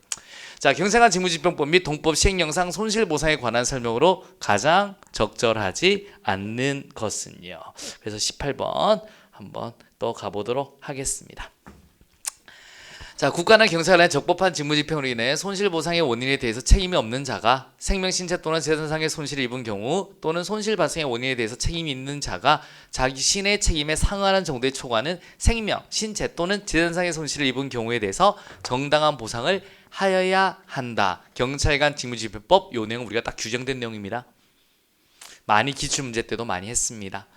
자, 경찰관 직무집행법 및 동법 시행령상 손실보상에 관한 설명으로 가장 적절하지 않는 것은요. 그래서 18번 한번 또 가보도록 하겠습니다. 자, 국가나 경찰관의 적법한 직무집행으로 인해 손실보상의 원인에 대해서 책임이 없는 자가 생명, 신체 또는 재산상의 손실을 입은 경우 또는 손실 발생의 원인에 대해서 책임이 있는 자가 자신의 책임에 상응하는 정도의 초과하는 생명, 신체 또는 재산상의 손실을 입은 경우에 대해서 정당한 보상을 하여야 한다. 경찰관 직무집행법 요 내용 우리가 딱 규정된 내용입니다. 많이 기출문제 때도 많이 했습니다.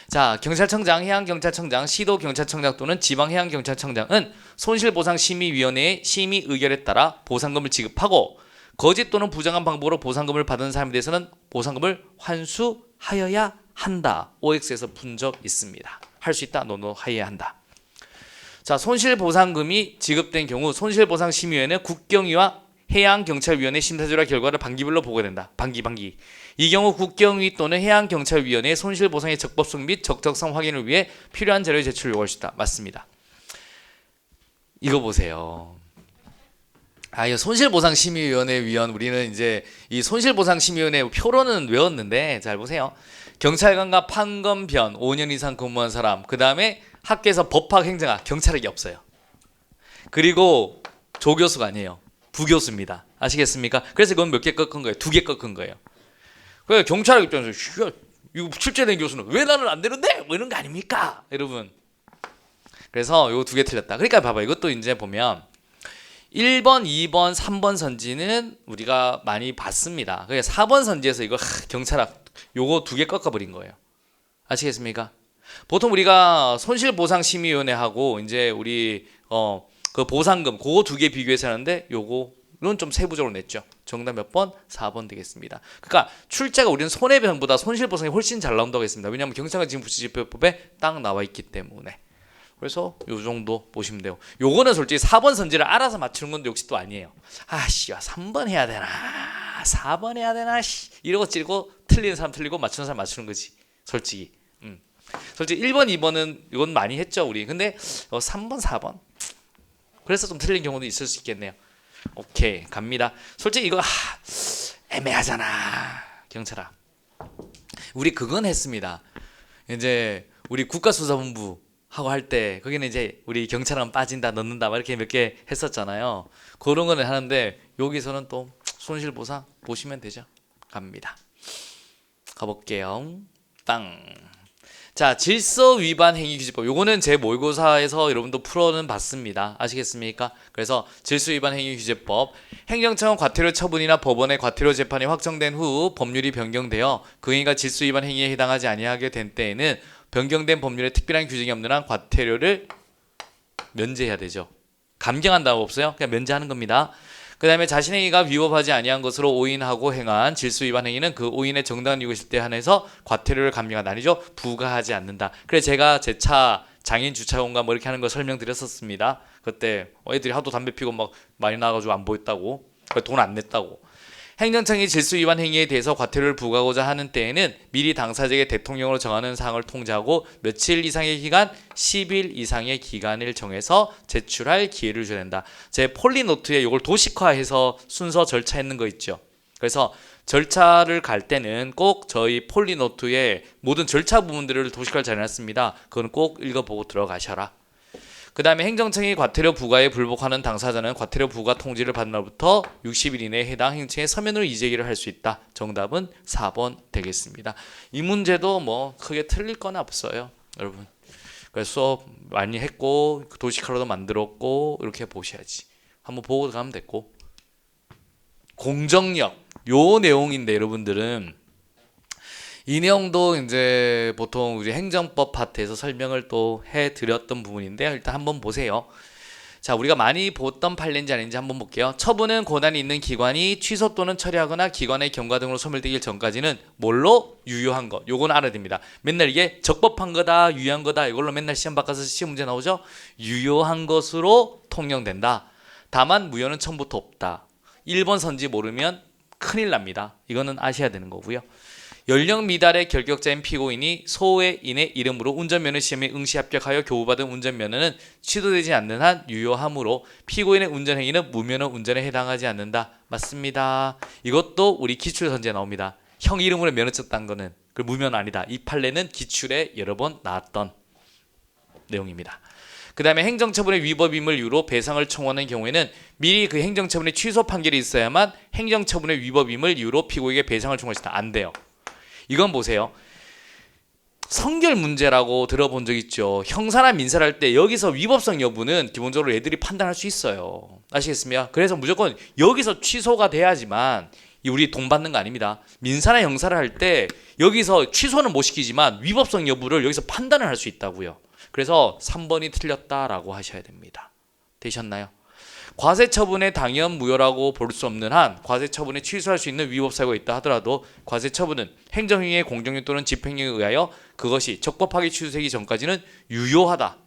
자, 경찰청장, 해양경찰청장, 시도경찰청장 또는 지방해양경찰청장은 손실보상심의위원회의 심의 의결에 따라 보상금을 지급하고 거짓 또는 부정한 방법으로 보상금을 받은 사람에 대해서는 보상금을 환수하여야 한다. OX에서 푼 적 있습니다. 할 수 있다. 너도 하여야 한다. 자, 손실보상금이 지급된 경우 손실보상심의위원회는 국경위와 해양경찰위원회 심사조사 결과를 반기별로 보고된다. 반기. 이 경우 국경위 또는 해양경찰위원회의 손실보상의 적법성 및 적정성 확인을 위해 필요한 자료 제출을 요구할 수 있다. 맞습니다. 이거 보세요. 이 손실보상심의위원회 위원 우리는 이제 이 손실보상심의위원회 표로는 외웠는데 잘 보세요. 경찰관과 판검변 5년 이상 근무한 사람, 그 다음에 학교에서 법학 행정학 경찰학이 없어요. 그리고 조교수가 아니에요. 부교수입니다. 아시겠습니까? 그래서 이건 몇 개 꺾은 거예요? 2개 꺾은 거예요. 그래서 경찰학 입장에서 이거 출제된 교수는 왜 나는 안 되는데? 뭐 이런 거 아닙니까? 여러분. 그래서 이거 2개 틀렸다. 그러니까 봐봐. 이것도 이제 보면 1번, 2번, 3번 선지는 우리가 많이 봤습니다. 그래서 4번 선지에서 이거 경찰학 요거 2개 꺾어버린 거예요. 아시겠습니까? 보통 우리가 손실보상심의위원회하고 이제 우리 그 보상금 그거 2개 비교해서 하는데 요거는 좀 세부적으로 냈죠. 정답 몇 번? 4번 되겠습니다. 그러니까 출제가 우리는 손해배상보다 손실보상이 훨씬 잘 나온다고 했습니다. 왜냐하면 경찰관 직무집행법에 딱 나와 있기 때문에. 그래서 요 정도 보시면 돼요. 요거는 솔직히 4번 선지를 알아서 맞추는 건데 역시 또 아니에요. 아씨, 3번 해야 되나? 4번 해야 되나? 이러고 찌르고 틀리는 사람 틀리고 맞추는 사람 맞추는 거지. 솔직히. 솔직히 1번, 2번은 이건 많이 했죠, 우리. 근데 3번, 4번. 그래서 좀 틀린 경우도 있을 수 있겠네요. 오케이, 갑니다. 솔직히 이거 애매하잖아. 경찰아. 우리 그건 했습니다. 이제 우리 국가수사본부 하고 할 때 거기는 이제 우리 경찰은 빠진다, 넣는다 막 이렇게 몇 개 했었잖아요. 그런 거는 하는데 여기서는 또 손실보상 보시면 되죠. 갑니다. 가볼게요. 땅. 자, 질서위반 행위규제법. 요거는 제 모의고사에서 여러분도 풀어는 봤습니다. 아시겠습니까? 그래서 질서위반 행위규제법. 행정처분 과태료 처분이나 법원의 과태료 재판이 확정된 후 법률이 변경되어 그 행위가 질서위반 행위에 해당하지 아니하게 된 때에는 변경된 법률에 특별한 규정이 없는 한 과태료를 면제해야 되죠. 감경한다고 없어요? 그냥 면제하는 겁니다. 그 다음에 자신의 행위가 위법하지 아니한 것으로 오인하고 행한 질서위반 행위는 그 오인의 정당한 이유가 있을 때 한해서 과태료를 감경한다. 아니죠? 부과하지 않는다. 그래서 제가 제 차 장애인 주차공간 뭐 이렇게 하는 거 설명드렸었습니다. 그때 애들이 하도 담배 피고 막 많이 나와가지고 안 보였다고, 돈 안 냈다고. 행정청이 질서위반 행위에 대해서 과태료를 부과하고자 하는 때에는 미리 당사자에게 대통령으로 정하는 사항을 통지하고 며칠 이상의 기간, 10일 이상의 기간을 정해서 제출할 기회를 줘야 된다. 제 폴리노트에 이걸 도식화해서 순서 절차했는 거 있죠. 그래서 절차를 갈 때는 꼭 저희 폴리노트에 모든 절차 부분들을 도식화를 잘 해놨습니다. 그건 꼭 읽어보고 들어가셔라. 그 다음에 행정청이 과태료 부과에 불복하는 당사자는 과태료 부과 통지를 받은 날부터 60일 이내에 해당 행정청에 서면으로 이제기를 할 수 있다. 정답은 4번 되겠습니다. 이 문제도 뭐 크게 틀릴 건 없어요, 여러분. 그래서 수업 많이 했고 도식화로도 만들었고 이렇게 보셔야지. 한번 보고 가면 됐고. 공정력 요 내용인데 여러분들은 이 내용도 이제 보통 우리 행정법 파트에서 설명을 또 해드렸던 부분인데요. 일단 한번 보세요. 자, 우리가 많이 봤던 판례인지 아닌지 한번 볼게요. 처분은 권한이 있는 기관이 취소 또는 처리하거나 기관의 경과 등으로 소멸되기 전까지는 뭘로? 유효한 것. 요건 알아야 됩니다. 맨날 이게 적법한 거다, 유효한 거다 이걸로 맨날 시험 바꿔서 시험 문제 나오죠? 유효한 것으로 통용된다. 다만 무효는 처음부터 없다. 1번 선지 모르면 큰일 납니다. 이거는 아셔야 되는 거고요. 연령 미달의 결격자인 피고인이 소외인의 이름으로 운전면허 시험에 응시 합격하여 교부받은 운전면허는 취소되지 않는 한 유효하므로 피고인의 운전행위는 무면허 운전에 해당하지 않는다. 맞습니다. 이것도 우리 기출 선지에 나옵니다. 형 이름으로 면허증 딴 거는 그 무면허 아니다. 이 판례는 기출에 여러 번 나왔던 내용입니다. 그 다음에 행정처분의 위법임을 이유로 배상을 청구하는 경우에는 미리 그 행정처분의 취소 판결이 있어야만 행정처분의 위법임을 이유로 피고에게 배상을 청구할 수 있다. 안 돼요. 이건 보세요. 성결 문제라고 들어본 적 있죠. 형사나 민사를 할 때 여기서 위법성 여부는 기본적으로 애들이 판단할 수 있어요. 아시겠습니까? 그래서 무조건 여기서 취소가 돼야지만 우리 돈 받는 거 아닙니다. 민사나 형사를 할 때 여기서 취소는 못 시키지만 위법성 여부를 여기서 판단을 할 수 있다고요. 그래서 3번이 틀렸다라고 하셔야 됩니다. 되셨나요? 과세처분의 당연 무효라고 볼 수 없는 한 과세처분에 취소할 수 있는 위법사유가 있다 하더라도 과세처분은 행정행위의 공정력 또는 집행력에 의하여 그것이 적법하게 취소되기 전까지는 유효하다.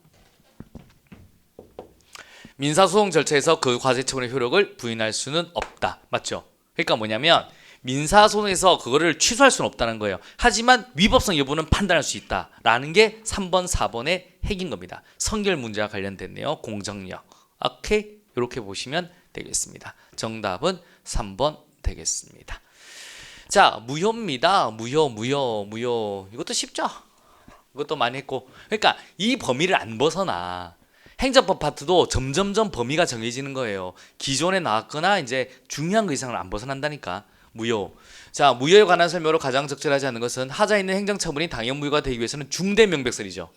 민사소송 절차에서 그 과세처분의 효력을 부인할 수는 없다. 맞죠? 그러니까 뭐냐면 민사소송에서 그거를 취소할 수는 없다는 거예요. 하지만 위법성 여부는 판단할 수 있다라는 게 3번, 4번의 핵인 겁니다. 성결 문제와 관련됐네요. 공정력. 오케이? 이렇게 보시면 되겠습니다. 정답은 3번 되겠습니다. 자, 무효입니다. 무효. 이것도 쉽죠? 이것도 많이 했고. 그러니까 이 범위를 안 벗어나. 행정법 파트도 점점점 범위가 정해지는 거예요. 기존에 나왔거나 이제 중요한 거 이상을 안 벗어난다니까. 무효. 자, 무효에 관한 설명으로 가장 적절하지 않은 것은 하자 있는 행정처분이 당연 무효가 되기 위해서는 중대 명백설이죠.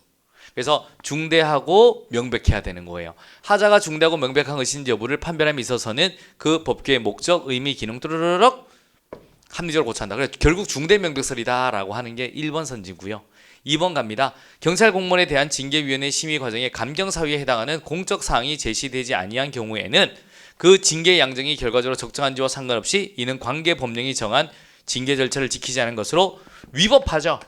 그래서 중대하고 명백해야 되는 거예요. 하자가 중대하고 명백한 것인지 여부를 판별함에 있어서는 그 법규의 목적, 의미, 기능 뚜루루룩 합리적으로 고쳐한다. 그래서 결국 중대 명백설이다라고 하는 게 1번 선지고요. 2번 갑니다. 경찰 공무원에 대한 징계위원회 심의 과정에 감경 사유에 해당하는 공적 사항이 제시되지 아니한 경우에는 그 징계 양정이 결과적으로 적정한지와 상관없이 이는 관계 법령이 정한 징계 절차를 지키지 않은 것으로 위법하죠.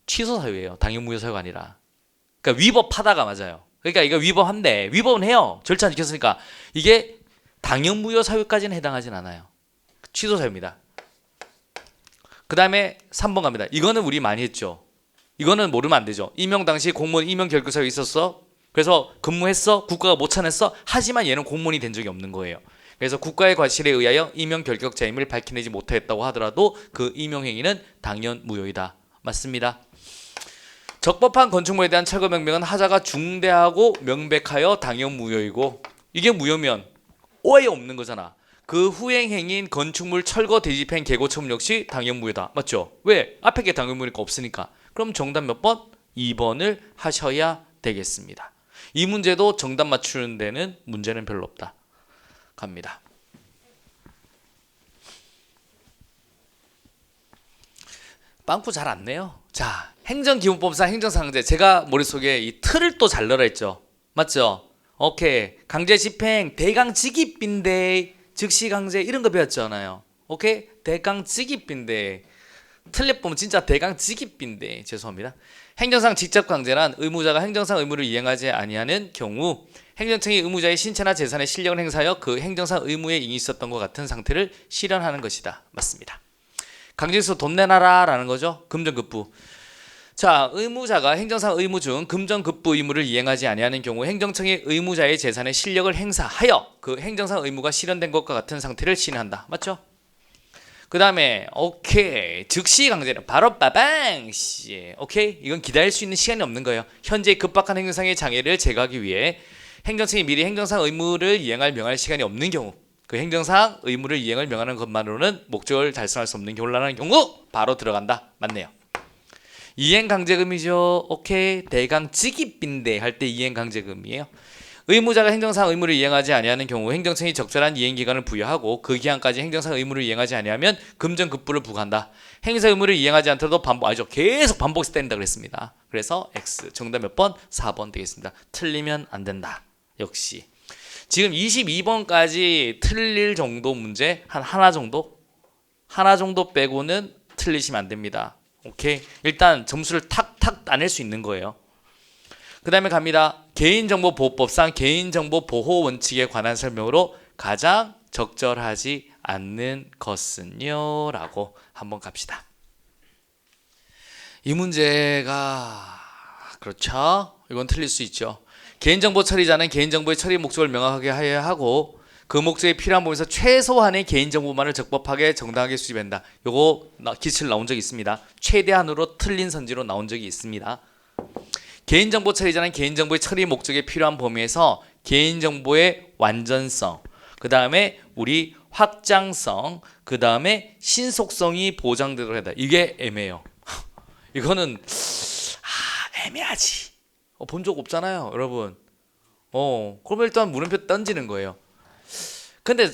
취소 사유예요. 당연 무효 사유가 아니라. 그러니까 위법하다가 맞아요. 그러니까 이거 위법한데 위법은 해요. 절차 안 지켰으니까 이게 당연 무효 사유까지는 해당하진 않아요. 취소 사유입니다. 그 다음에 3번 갑니다. 이거는 우리 많이 했죠. 이거는 모르면 안 되죠. 임용 당시 공무원 임용 결격 사유 있었어. 그래서 근무했어. 국가가 못 차냈어. 하지만 얘는 공무원이 된 적이 없는 거예요. 그래서 국가의 과실에 의하여 임용 결격자임을 밝혀내지 못했다고 하더라도 그 임용 행위는 당연 무효이다. 맞습니다. 적법한 건축물에 대한 철거 명령은 하자가 중대하고 명백하여 당연 무효이고 이게 무효면 오해 없는 거잖아. 그 후행행위인 건축물 철거 대집행 개고 처분 역시 당연 무효다. 맞죠? 왜? 앞에 게 당연 무효니까 없으니까. 그럼 정답 몇 번? 2번을 하셔야 되겠습니다. 이 문제도 정답 맞추는 데는 문제는 별로 없다. 갑니다. 빵꾸 잘 안 내요. 자, 행정기본법상 행정상제 제가 머릿속에 이 틀을 또 잘 넣으라 했죠. 맞죠? 오케이. 강제집행 대강직입빈대 즉시강제 이런 거 배웠잖아요. 오케이? 대강직입빈대 틀려 보면 진짜 대강직입빈대 죄송합니다. 행정상 직접강제란 의무자가 행정상 의무를 이행하지 아니하는 경우 행정청이 의무자의 신체나 재산의 실력을 행사하여 그 행정상 의무에 이익이 있었던 것 같은 상태를 실현하는 것이다. 맞습니다. 강제에서 돈 내놔라 라는 거죠. 금전급부. 자, 의무자가 행정상 의무 중 금전급부 의무를 이행하지 아니하는 경우 행정청이 의무자의 재산의 실력을 행사하여 그 행정상 의무가 실현된 것과 같은 상태를 시행한다. 맞죠? 그 다음에 오케이 즉시 강제는 바로 빠방 오케이 이건 기다릴 수 있는 시간이 없는 거예요. 현재 급박한 행정상의 장애를 제거하기 위해 행정청이 미리 행정상 의무를 이행할 명할 시간이 없는 경우 그 행정상 의무를 이행을 명하는 것만으로는 목적을 달성할 수 없는 곤란한 경우 바로 들어간다. 맞네요. 이행강제금이죠. 오케이 대강직입빈대 할 때 이행강제금이에요. 의무자가 행정상 의무를 이행하지 아니하는 경우 행정청이 적절한 이행 기간을 부여하고 그 기한까지 행정상 의무를 이행하지 아니하면 금전급부를 부과한다. 행사 의무를 이행하지 않더라도 계속 반복해서 때린다 그랬습니다. 그래서 X 정답 몇 번? 4번 되겠습니다. 틀리면 안 된다. 역시 지금 22번까지 틀릴 정도 문제 하나 정도 빼고는 틀리시면 안 됩니다. 오케이? 일단 점수를 탁탁 따낼 수 있는 거예요. 그 다음에 갑니다. 개인정보보호법상 개인정보보호 원칙에 관한 설명으로 가장 적절하지 않는 것은요? 라고 한번 갑시다. 이 문제가 그렇죠? 이건 틀릴 수 있죠. 개인정보 처리자는 개인정보의 처리 목적을 명확하게 하여야 하고 그 목적에 필요한 부분에서 최소한의 개인정보만을 적법하게 정당하게 수집한다. 요거 기출 나온 적이 있습니다. 최대한으로 틀린 선지로 나온 적이 있습니다. 개인정보 처리자는 개인정보의 처리 목적에 필요한 범위에서 개인정보의 완전성, 그 다음에 우리 확장성, 그 다음에 신속성이 보장되도록 한다. 이게 애매해요. 이거는 애매하지. 본 적 없잖아요, 여러분. 그러면 일단 물음표 던지는 거예요. 근데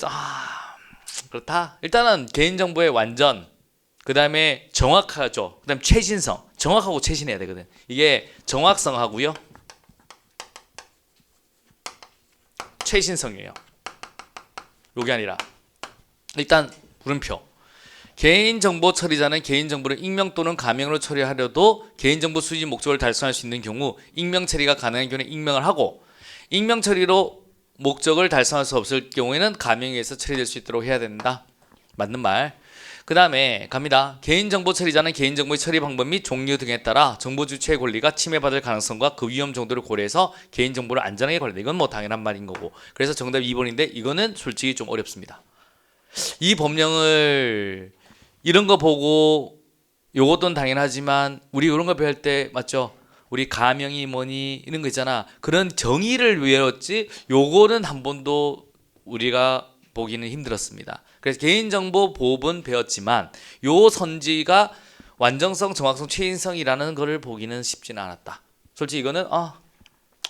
그렇다. 일단은 개인정보의 완전, 그 다음에 정확하죠. 그 다음에 최신성. 정확하고 최신해야 되거든. 이게 정확성하고요, 최신성이에요. 요게 아니라 일단 물음표. 개인정보 처리자는 개인정보를 익명 또는 가명으로 처리하려도 개인정보 수집 목적을 달성할 수 있는 경우 익명 처리가 가능한 경우는 익명을 하고, 익명 처리로 목적을 달성할 수 없을 경우에는 가명에 의해서 처리될 수 있도록 해야 된다. 맞는 말. 그 다음에 갑니다. 개인정보 처리자는 개인정보의 처리 방법 및 종류 등에 따라 정보 주체의 권리가 침해받을 가능성과 그 위험 정도를 고려해서 개인정보를 안전하게 관리한다. 이건 뭐 당연한 말인 거고. 그래서 정답 2번인데 이거는 솔직히 좀 어렵습니다. 이 법령을 이런 거 보고 요것도 당연하지만 우리 이런 거 배울 때 맞죠? 우리 가명이 뭐니 이런 거 있잖아. 그런 정의를 외웠지 요거는 한 번도 우리가 보기는 힘들었습니다. 그래서 개인정보 보호법은 배웠지만 요 선지가 완전성, 정확성, 최신성이라는 거를 보기는 쉽지는 않았다. 솔직히 이거는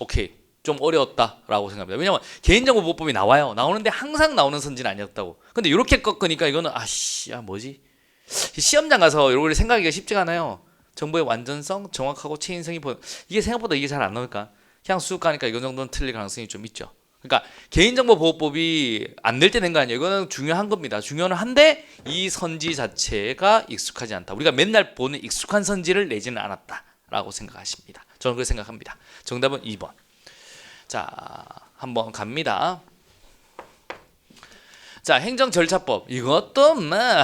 오케이 좀 어려웠다라고 생각합니다. 왜냐면 개인정보 보호법이 나오는데 항상 나오는 선지는 아니었다고. 근데 이렇게 꺾으니까 이거는 뭐지? 시험장 가서 이걸 생각하기가 쉽지가 않아요. 정보의 완전성, 정확하고 최신성이 이게 생각보다 이게 잘 안 나올까? 그냥 쑥 가니까 이거 정도는 틀릴 가능성이 좀 있죠. 그러니까 개인정보보호법이 안 낼 때 낸 거 아니에요. 이거는 중요한 겁니다. 중요는 한데 이 선지 자체가 익숙하지 않다. 우리가 맨날 보는 익숙한 선지를 내지는 않았다라고 생각하십니다. 저는 그렇게 생각합니다. 정답은 2번. 자, 한번 갑니다. 자, 행정절차법. 이것도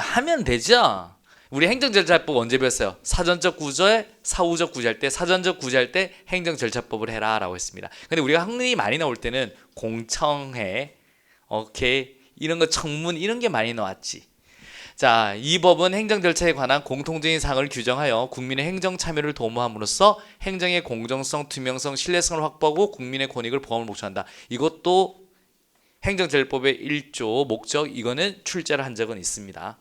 하면 되죠. 우리 행정절차법 언제 배웠어요? 사전적 구조에 사후적 구제할 때, 사전적 구제할 때 행정절차법을 해라 라고 했습니다. 근데 우리가 학문이 많이 나올 때는 공청회, 오케이, 이런 거 청문 이런 게 많이 나왔지. 자, 이 법은 행정절차에 관한 공통적인 사항을 규정하여 국민의 행정 참여를 도모함으로써 행정의 공정성, 투명성, 신뢰성을 확보하고 국민의 권익을 보호함을 목적한다. 이것도 행정절법의 1조 목적, 이거는 출제를 한 적은 있습니다.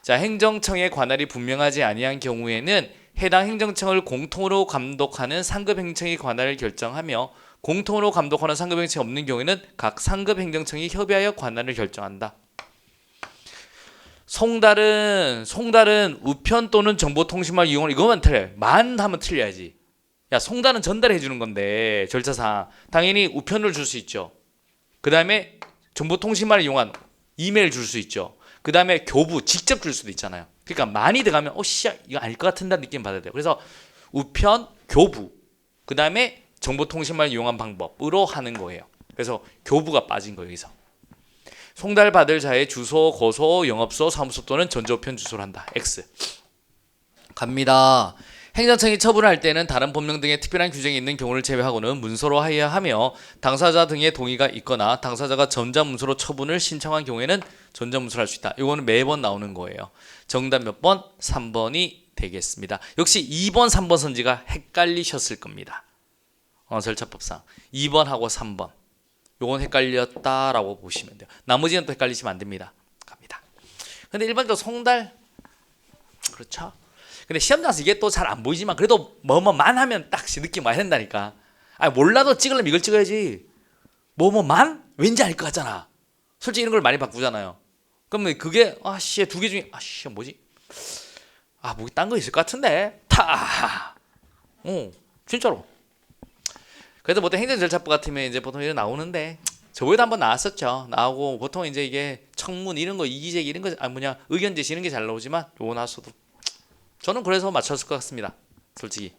자, 행정청의 관할이 분명하지 아니한 경우에는 해당 행정청을 공통으로 감독하는 상급 행정청의 관할을 결정하며 공통으로 감독하는 상급 행정청이 없는 경우에는 각 상급 행정청이 협의하여 관할을 결정한다. 송달은 우편 또는 정보통신망 이용을 이거만 틀려. 만 하면 틀려야지. 야, 송달은 전달해 주는 건데 절차상 당연히 우편을 줄 수 있죠. 그 다음에 정보통신망을 이용한 이메일 줄 수 있죠. 그 다음에 교부 직접 줄 수도 있잖아요. 그러니까 많이 들어가면 이거 아닐 것 같은다 느낌 받아야 돼요. 그래서 우편, 교부, 그 다음에 정보통신망을 이용한 방법으로 하는 거예요. 그래서 교부가 빠진 거예요. 여기서 송달 받을 자의 주소, 거소, 영업소, 사무소 또는 전자우편 주소를 한다. X. 갑니다. 행정청이 처분할 때는 다른 법령 등의 특별한 규정이 있는 경우를 제외하고는 문서로 하여야 하며 당사자 등의 동의가 있거나 당사자가 전자문서로 처분을 신청한 경우에는 전자문서로 할 수 있다. 이거는 매번 나오는 거예요. 정답 몇 번? 3번이 되겠습니다. 역시 2번, 3번 선지가 헷갈리셨을 겁니다. 절차법상 2번하고 3번 요건 헷갈렸다라고 보시면 돼요. 나머지는 또 헷갈리시면 안 됩니다. 갑니다. 근데 일반적으로 송달 그렇죠? 근데 시험장에서 이게 또 잘 안 보이지만 그래도 뭐만 하면 딱 느낌 와야 된다니까. 몰라도 찍으려면 이걸 찍어야지. 뭐뭐만 왠지 알 것 같잖아. 솔직히 이런 걸 많이 바꾸잖아요. 그러면 그게 아씨 두 개 중에 아씨 뭐지? 뭐 딴 거 있을 것 같은데 타. 진짜로. 그래서 보통 행정절차법 같으면 이제 보통 이런 나오는데 저번에도 한번 나왔었죠. 나오고 보통 이제 이게 청문 이런 거 이의제기 이런 거 의견 제시 이런 게 잘 나오지만 요거 나왔어도 저는 그래서 맞췄을 것 같습니다. 솔직히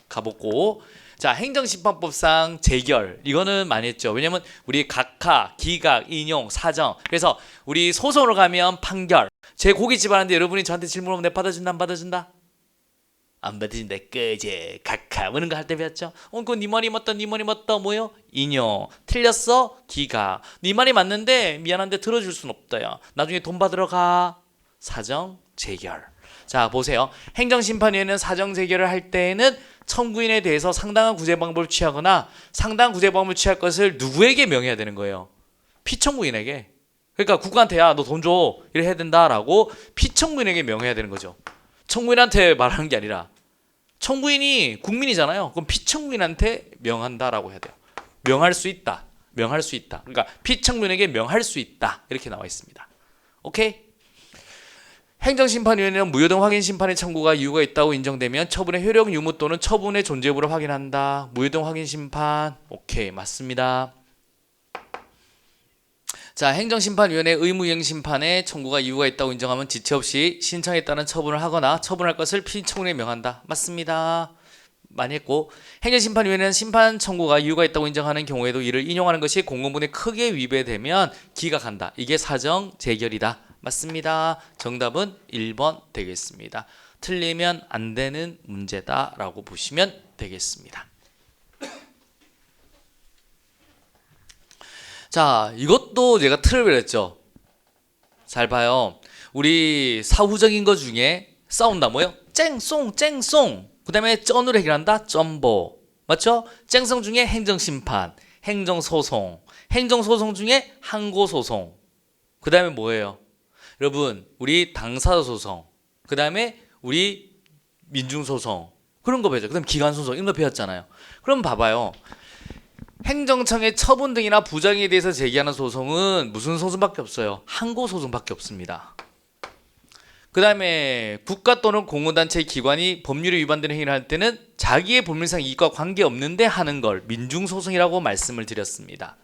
가보고 자 행정심판법상 재결 이거는 많이 했죠. 왜냐면 우리 각하, 기각, 인용, 사정 그래서 우리 소송으로 가면 판결 제 고깃집 하는데 여러분이 저한테 질문하면 내가 받아준다 안 받아준다? 안 받아준다 끄제 각하 뭐 이런 거 할 때 배웠죠. 그건 네 말이 맞다 네 말이 맞다 뭐요? 인용 틀렸어? 기각 네 말이 맞는데 미안한데 들어줄 순 없다 야 나중에 돈 받으러 가 사정 재결 자 보세요. 행정심판위원회는 사정 재결을 할 때에는 청구인에 대해서 상당한 구제 방법을 취하거나 상당한 구제 방법을 취할 것을 누구에게 명해야 되는 거예요? 피청구인에게. 그러니까 국가한테 야 너 돈 줘 이래 해야 된다라고 피청구인에게 명해야 되는 거죠. 청구인한테 말하는 게 아니라 청구인이 국민이잖아요. 그럼 피청구인한테 명한다라고 해야 돼요. 명할 수 있다. 명할 수 있다. 그러니까 피청구인에게 명할 수 있다. 이렇게 나와 있습니다. 오케이? 행정심판위원회는 무효등 확인심판의 청구가 이유가 있다고 인정되면 처분의 효력 유무 또는 처분의 존재 여부를 확인한다. 무효등 확인심판 오케이 맞습니다. 자 행정심판위원회 의무이행심판의 청구가 이유가 있다고 인정하면 지체 없이 신청에 따른 처분을 하거나 처분할 것을 피청구인에 명한다. 맞습니다. 많이 했고 행정심판위원회는 심판 청구가 이유가 있다고 인정하는 경우에도 이를 인용하는 것이 공공분에 크게 위배되면 기각한다. 이게 사정 재결이다. 맞습니다. 정답은 1번 되겠습니다. 틀리면 안 되는 문제다 라고 보시면 되겠습니다. 자 이것도 제가 틀을 그렸죠. 잘 봐요. 우리 사후적인 거 중에 싸운다 뭐요? 쨍송 쨍송 그 다음에 쩐으로 해결한다 쩐보 맞죠? 쨍송 중에 행정심판 행정소송 행정소송 중에 항고소송 그 다음에 뭐예요? 여러분 우리 당사소송 그 다음에 우리 민중소송 그런 거 배웠죠. 그 다음에 기관소송 이런 거 배웠잖아요. 그럼 봐봐요. 행정청의 처분 등이나 부정에 대해서 제기하는 소송은 무슨 소송밖에 없어요? 항고소송밖에 없습니다. 그 다음에 국가 또는 공공단체 기관이 법률에 위반되는 행위를 할 때는 자기의 법률상 이익과 관계없는데 하는 걸 민중소송이라고 말씀을 드렸습니다.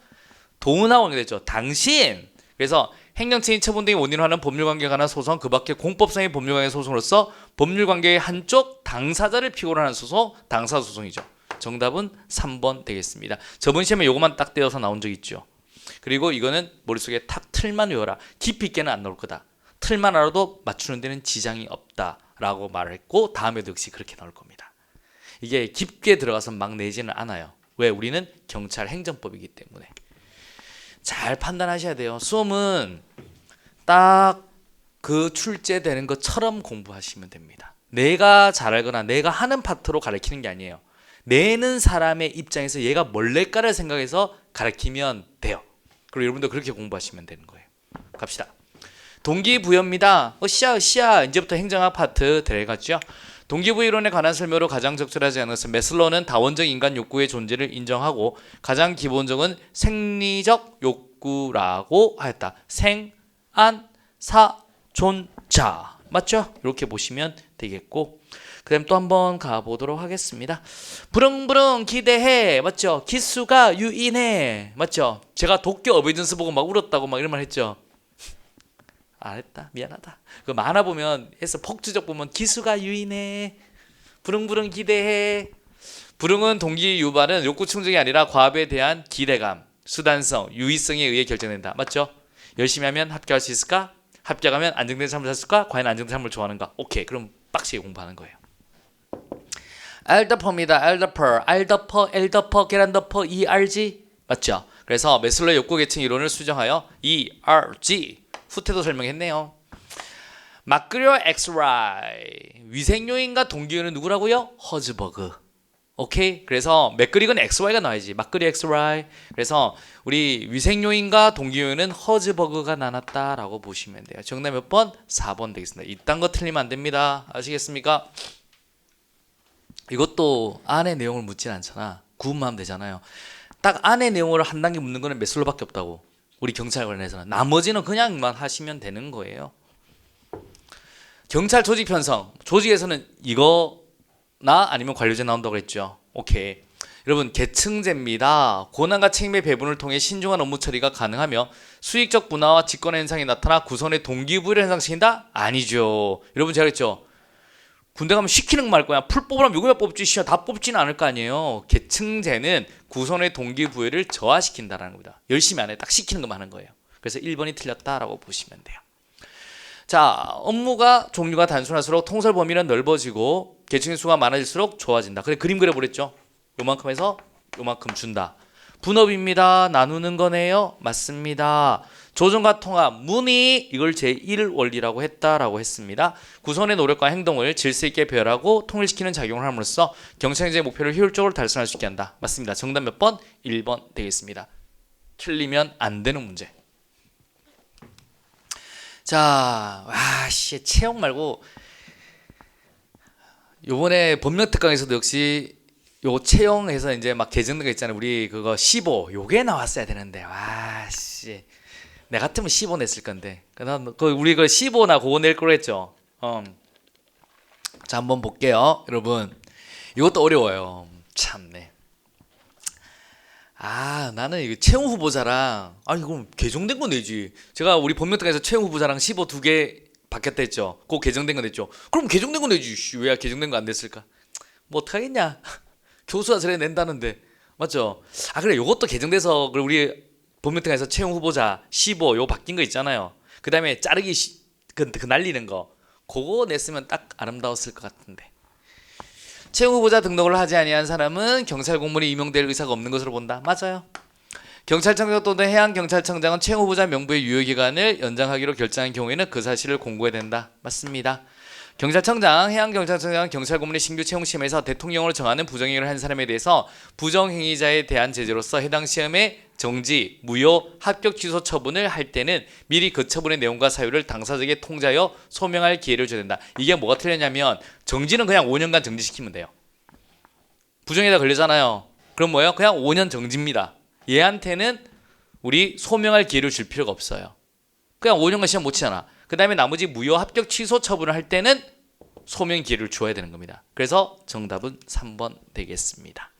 도 나오게 됐죠. 당신 그래서 행정처의 처분 등의 원인으로 하는 법률관계에 관한 소송 그 밖에 공법상의 법률관계 소송으로서 법률관계의 한쪽 당사자를 피고로 하는 소송 당사소송이죠. 정답은 3번 되겠습니다. 저번 시험에 요것만 딱 떼어서 나온 적 있죠. 그리고 이거는 머릿속에 탁 틀만 외워라. 깊이 있게는 안 나올 거다. 틀만 알아도 맞추는 데는 지장이 없다라고 말을 했고 다음에도 역시 그렇게 나올 겁니다. 이게 깊게 들어가서 막 내지는 않아요. 왜? 우리는 경찰 행정법이기 때문에. 잘 판단하셔야 돼요. 수험은 딱 그 출제되는 것처럼 공부하시면 됩니다. 내가 잘 알거나 내가 하는 파트로 가르치는 게 아니에요. 내는 사람의 입장에서 얘가 뭘 낼까를 생각해서 가르치면 돼요. 그리고 여러분도 그렇게 공부하시면 되는 거예요. 갑시다. 동기부여입니다. 으쌰 이제부터 행정학 파트 들어가죠. 동기부여 이론에 관한 설명으로 가장 적절하지 않은 것은 메슬로우는 다원적 인간 욕구의 존재를 인정하고 가장 기본적인 생리적 욕구라고 하였다. 생, 안, 사, 존, 자 맞죠? 이렇게 보시면 되겠고 그 다음 또 한번 가보도록 하겠습니다. 부릉부릉 기대해 맞죠? 기수가 유인해 맞죠? 제가 도쿄 어베이전스 보고 막 울었다고 막 이런 말 했죠. 안 했다 미안하다. 그 만화 보면 해서 폭주적 보면 기수가 유인해 부릉부릉 기대해. 부릉은 동기 유발은 욕구 충족이 아니라 과업에 대한 기대감 수단성 유의성에 의해 결정된다 맞죠? 열심히 하면 합격할 수 있을까? 합격하면 안정된 삶을 살 수 있을까? 과연 안정된 삶을 좋아하는가? 오케이 그럼 빡시게 공부하는 거예요. 알더퍼입니다. 알더퍼 계란더퍼 ERG 맞죠? 그래서 메슬로의 욕구 계층 이론을 수정하여 ERG 후퇴도 설명했네요. 마크리오 엑스라이 위생요인과 동기요인은 누구라고요? 허즈버그. 오케이. 그래서 맥그릭은 XY가 나와야지. 마크리오 엑스라이. 그래서 우리 위생요인과 동기요인은 허즈버그가 나눴다라고 보시면 돼요. 정답 몇 번? 4번 되겠습니다. 이딴 거 틀리면 안 됩니다. 아시겠습니까? 이것도 안에 내용을 묻진 않잖아. 구분만 하면 되잖아요. 딱 안에 내용을 한 단계 묻는 거는 매술로밖에 없다고. 우리 경찰관에서는. 나머지는 그냥만 하시면 되는 거예요. 경찰 조직 편성. 조직에서는 이거나 아니면 관료제 나온다고 했죠. 오케이. 여러분 계층제입니다. 권한과 책임의 배분을 통해 신중한 업무 처리가 가능하며 수익적 분화와 직권 현상이 나타나 구성의 동기부여를 향상시킨다? 아니죠. 여러분 제가 그랬죠. 군대 가면 시키는 거 말 거야. 풀 뽑으라면 요거야 뽑지. 다 뽑지는 않을 거 아니에요. 계층제는 구성의 동기부여를 저하시킨다라는 겁니다. 열심히 안 해. 딱 시키는 것만 하는 거예요. 그래서 1번이 틀렸다라고 보시면 돼요. 자, 업무가 종류가 단순할수록 통솔 범위는 넓어지고 계층의 수가 많아질수록 좋아진다. 그래 그림 그려버렸죠. 요만큼 해서 요만큼 준다. 분업입니다. 나누는 거네요. 맞습니다. 조정과 통합, 문의 이걸 제1 원리라고 했다라고 했습니다. 구성의 노력과 행동을 질서 있게 배열하고 통일시키는 작용을 함으로써 경찰제의 목표를 효율적으로 달성할 수 있게 한다. 맞습니다. 정답 몇 번? 1번 되겠습니다. 틀리면 안 되는 문제. 자, 채용 말고 요번에 법령특강에서도 역시 요 채용해서 이제 막 개정된 거 있잖아요. 우리 그거 15 요게 나왔어야 되는데 내 같으면 15 냈을 건데 우리 그 15나 그거 낼 거로 했죠. 자 한번 볼게요. 여러분 이것도 어려워요. 참네. 나는 이거 채용 후보자랑 이거 개정된 거 내지. 제가 우리 법령특강에서 채용 후보자랑 15 두 개 바뀌었다 했죠. 그거 개정된 거 냈죠. 그럼 개정된 거 내지. 왜 개정된 거 안 냈을까? 뭐 어떡하겠냐. 교수가 저래 낸다는데 맞죠? 그래 요것도 개정돼서 우리 법령특강에서 채용 후보자 15 요 바뀐 거 있잖아요. 그 다음에 자르기 그 날리는 거 그거 냈으면 딱 아름다웠을 것 같은데. 채용 후보자 등록을 하지 아니한 사람은 경찰 공무원이 임용될 의사가 없는 것으로 본다. 맞아요. 경찰청장 또는 해양경찰청장은 채용 후보자 명부의 유효기간을 연장하기로 결정한 경우에는 그 사실을 공고해야 된다. 맞습니다. 경찰청장, 해양경찰청장, 경찰고문의 신규 채용 시험에서 대통령으로 정하는 부정행위를 한 사람에 대해서 부정행위자에 대한 제재로서 해당 시험의 정지, 무효, 합격 취소 처분을 할 때는 미리 그 처분의 내용과 사유를 당사자에게 통지하여 소명할 기회를 줘야 된다. 이게 뭐가 틀렸냐면 정지는 그냥 5년간 정지시키면 돼요. 부정행위가 걸리잖아요. 그럼 뭐예요? 그냥 5년 정지입니다. 얘한테는 우리 소명할 기회를 줄 필요가 없어요. 그냥 5년간 시험 못 치잖아. 그 다음에 나머지 무효 합격 취소 처분을 할 때는 소명 기회를 줘야 되는 겁니다. 그래서 정답은 3번 되겠습니다.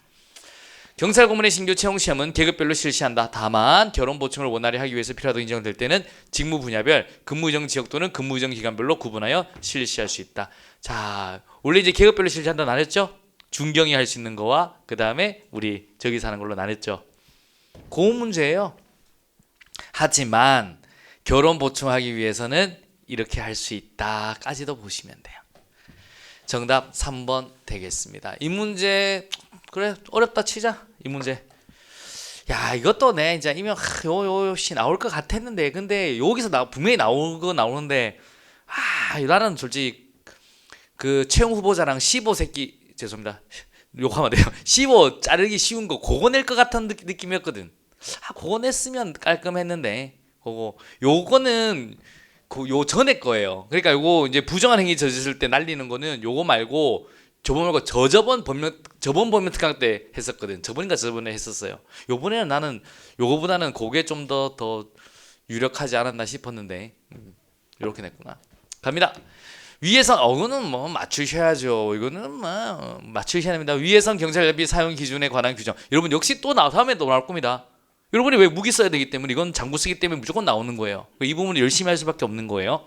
경찰고문의 신규 채용 시험은 계급별로 실시한다. 다만 결혼 보충을 원활히 하기 위해서 필요하다고 인정될 때는 직무 분야별, 근무 이정 지역 또는 근무 이정 기간별로 구분하여 실시할 수 있다. 자, 원래 이제 계급별로 실시한다 나눴죠? 중경이 할 수 있는 거와 그 다음에 우리 저기 사는 걸로 나눴죠. 그 문제예요. 하지만 결혼 보충하기 위해서는 이렇게 할 수 있다까지도 보시면 돼요. 정답 3번 되겠습니다. 이 문제 그래 어렵다 치자. 이 문제. 야 이것도 내 이제 이면 요요시 나올 것 같았는데 근데 여기서 분명히 나오는데 나는 솔직히 그 채용 후보자랑 15 새끼 죄송합니다. 욕하면 돼요. 15 자르기 쉬운 거 그거 낼 것 같은 느낌이었거든. 그거 냈으면 깔끔했는데 요거는 요 전에 거예요. 그러니까 요거 이제 부정한 행위 저지를 때 날리는 거는 요거 말고 저번 법령특강 때 했었거든. 저번에 했었어요. 요번에는 나는 요거보다는 그게 좀 더 유력하지 않았나 싶었는데 이렇게 냈구나. 갑니다. 위해선 이거는 뭐 맞추셔야죠. 이거는 뭐 맞추셔야 됩니다. 위해선 경찰비 사용 기준에 관한 규정. 여러분 역시 또 다음에 또 나올 겁니다. 여러분이 왜 무기 써야 되기 때문에 이건 장구 쓰기 때문에 무조건 나오는 거예요. 이 부분을 열심히 할 수밖에 없는 거예요.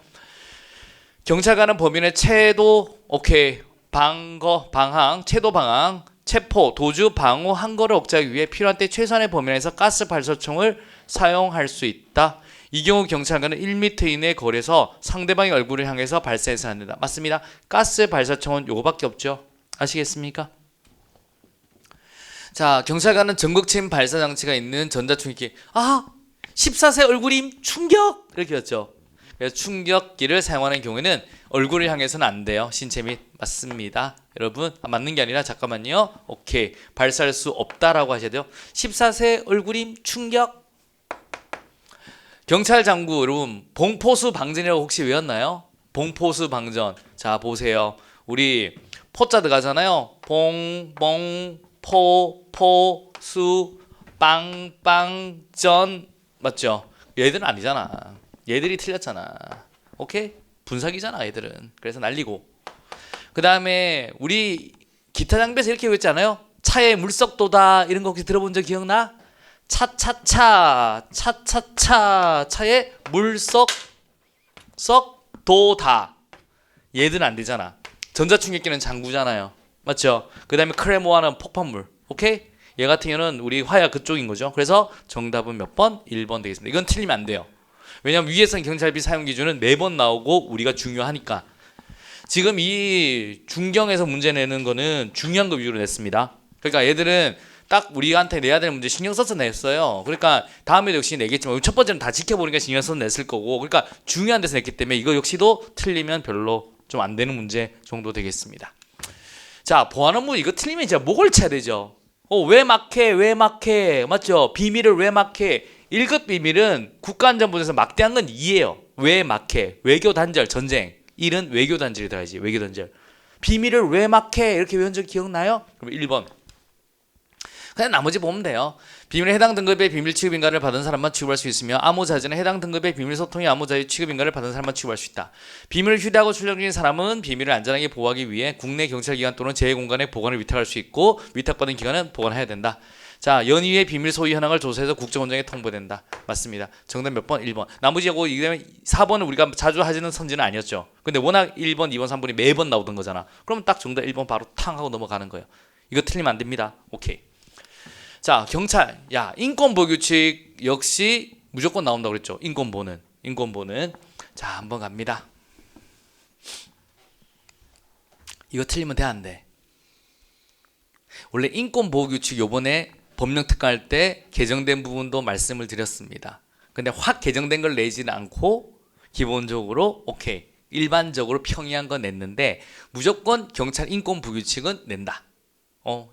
경찰관은 범인의 체도 오케이 방항, 체도 방항, 체포, 도주, 방호, 항거를 억제하기 위해 필요한 때 최소한의 범위 내에서 가스 발사총을 사용할 수 있다. 이 경우 경찰관은 1m 이내 거리에서 상대방의 얼굴을 향해서 발사해서 안 된다. 맞습니다. 가스 발사총은 요거밖에 없죠. 아시겠습니까? 자, 경찰관은 전극침 발사 장치가 있는 전자충격기. 14세 얼굴임 충격 이렇게 했죠. 그래서 충격기를 사용하는 경우에는 얼굴을 향해서는 안 돼요. 신체 및 맞습니다. 여러분 맞는 게 아니라 잠깐만요. 오케이 발사할 수 없다라고 하셔야 돼요. 14세 얼굴임 충격. 경찰 장구 여러분 봉포수 방전이라고 혹시 외웠나요? 봉포수 방전. 자 보세요. 우리 포자 들어가잖아요. 봉 포 수 빵빵전 맞죠? 얘들은 아니잖아. 얘들이 틀렸잖아. 오케이? 분사기잖아 얘들은. 그래서 날리고. 그 다음에 우리 기타 장비에서 이렇게 외웠잖아요. 차의 물속도다 이런 거 혹시 들어본 적 기억나? 차차차 차차차 차의 물속도다. 얘들은 안 되잖아. 전자충격기는 장구잖아요. 맞죠? 그 다음에 크레모아는 폭발물. 오케이? 얘 같은 경우는 우리 화약 그쪽인 거죠. 그래서 정답은 몇 번? 1번 되겠습니다. 이건 틀리면 안 돼요. 왜냐면 위에선 경찰비 사용 기준은 4번 나오고 우리가 중요하니까. 지금 이 중경에서 문제 내는 거는 중요한 거 위주로 냈습니다. 그러니까 얘들은 딱 우리한테 내야 될 문제 신경 써서 냈어요. 그러니까 다음에도 역시 내겠지만 첫 번째는 다 지켜보니까 신경 써서 냈을 거고, 그러니까 중요한 데서 냈기 때문에 이거 역시도 틀리면 별로 좀 안 되는 문제 정도 되겠습니다. 자, 보안 업무 이거 틀리면 진짜 목을 쳐야 되죠. 왜 막해? 왜 막해? 맞죠? 비밀을 왜 막해? 1급 비밀은 국가안전부에서 막대한 건 2예요. 왜 막해? 외교 단절, 전쟁. 1은 외교 단절이 들어야지. 외교 단절. 비밀을 왜 막해? 이렇게 외운 적 기억나요? 그럼 1번. 그냥 나머지 보면 돼요. 비밀에 해당 등급의 비밀 취급 인가를 받은 사람만 취급할 수 있으며 암호자재는 해당 등급의 비밀 소통의 암호자의 취급 인가를 받은 사람만 취급할 수 있다. 비밀을 휴대하고 출력 중인 사람은 비밀을 안전하게 보호하기 위해 국내 경찰기관 또는 제공간에 보관을 위탁할 수 있고 위탁받은 기관은 보관해야 된다. 자, 연이의 비밀 소유 현황을 조사해서 국정원장에 통보된다. 맞습니다. 정답 몇 번? 1번. 나머지하고 4번은 우리가 자주 하지는 선지는 아니었죠. 근데 워낙 1번, 2번, 3번이 매번 나오던 거잖아. 그러면 딱 정답 1번 바로 탕 하고 넘어가는 거예요. 이거 틀리면 안 됩니다. 오케이. 자, 경찰. 야, 인권보호 규칙 역시 무조건 나온다고 그랬죠. 인권보호는. 자, 한번 갑니다. 이거 틀리면 돼, 안 돼? 원래 인권보호 규칙 요번에 법령 특강할 때 개정된 부분도 말씀을 드렸습니다. 근데 확 개정된 걸 내지는 않고 기본적으로 오케이. 일반적으로 평이한 거 냈는데 무조건 경찰 인권보호 규칙은 낸다.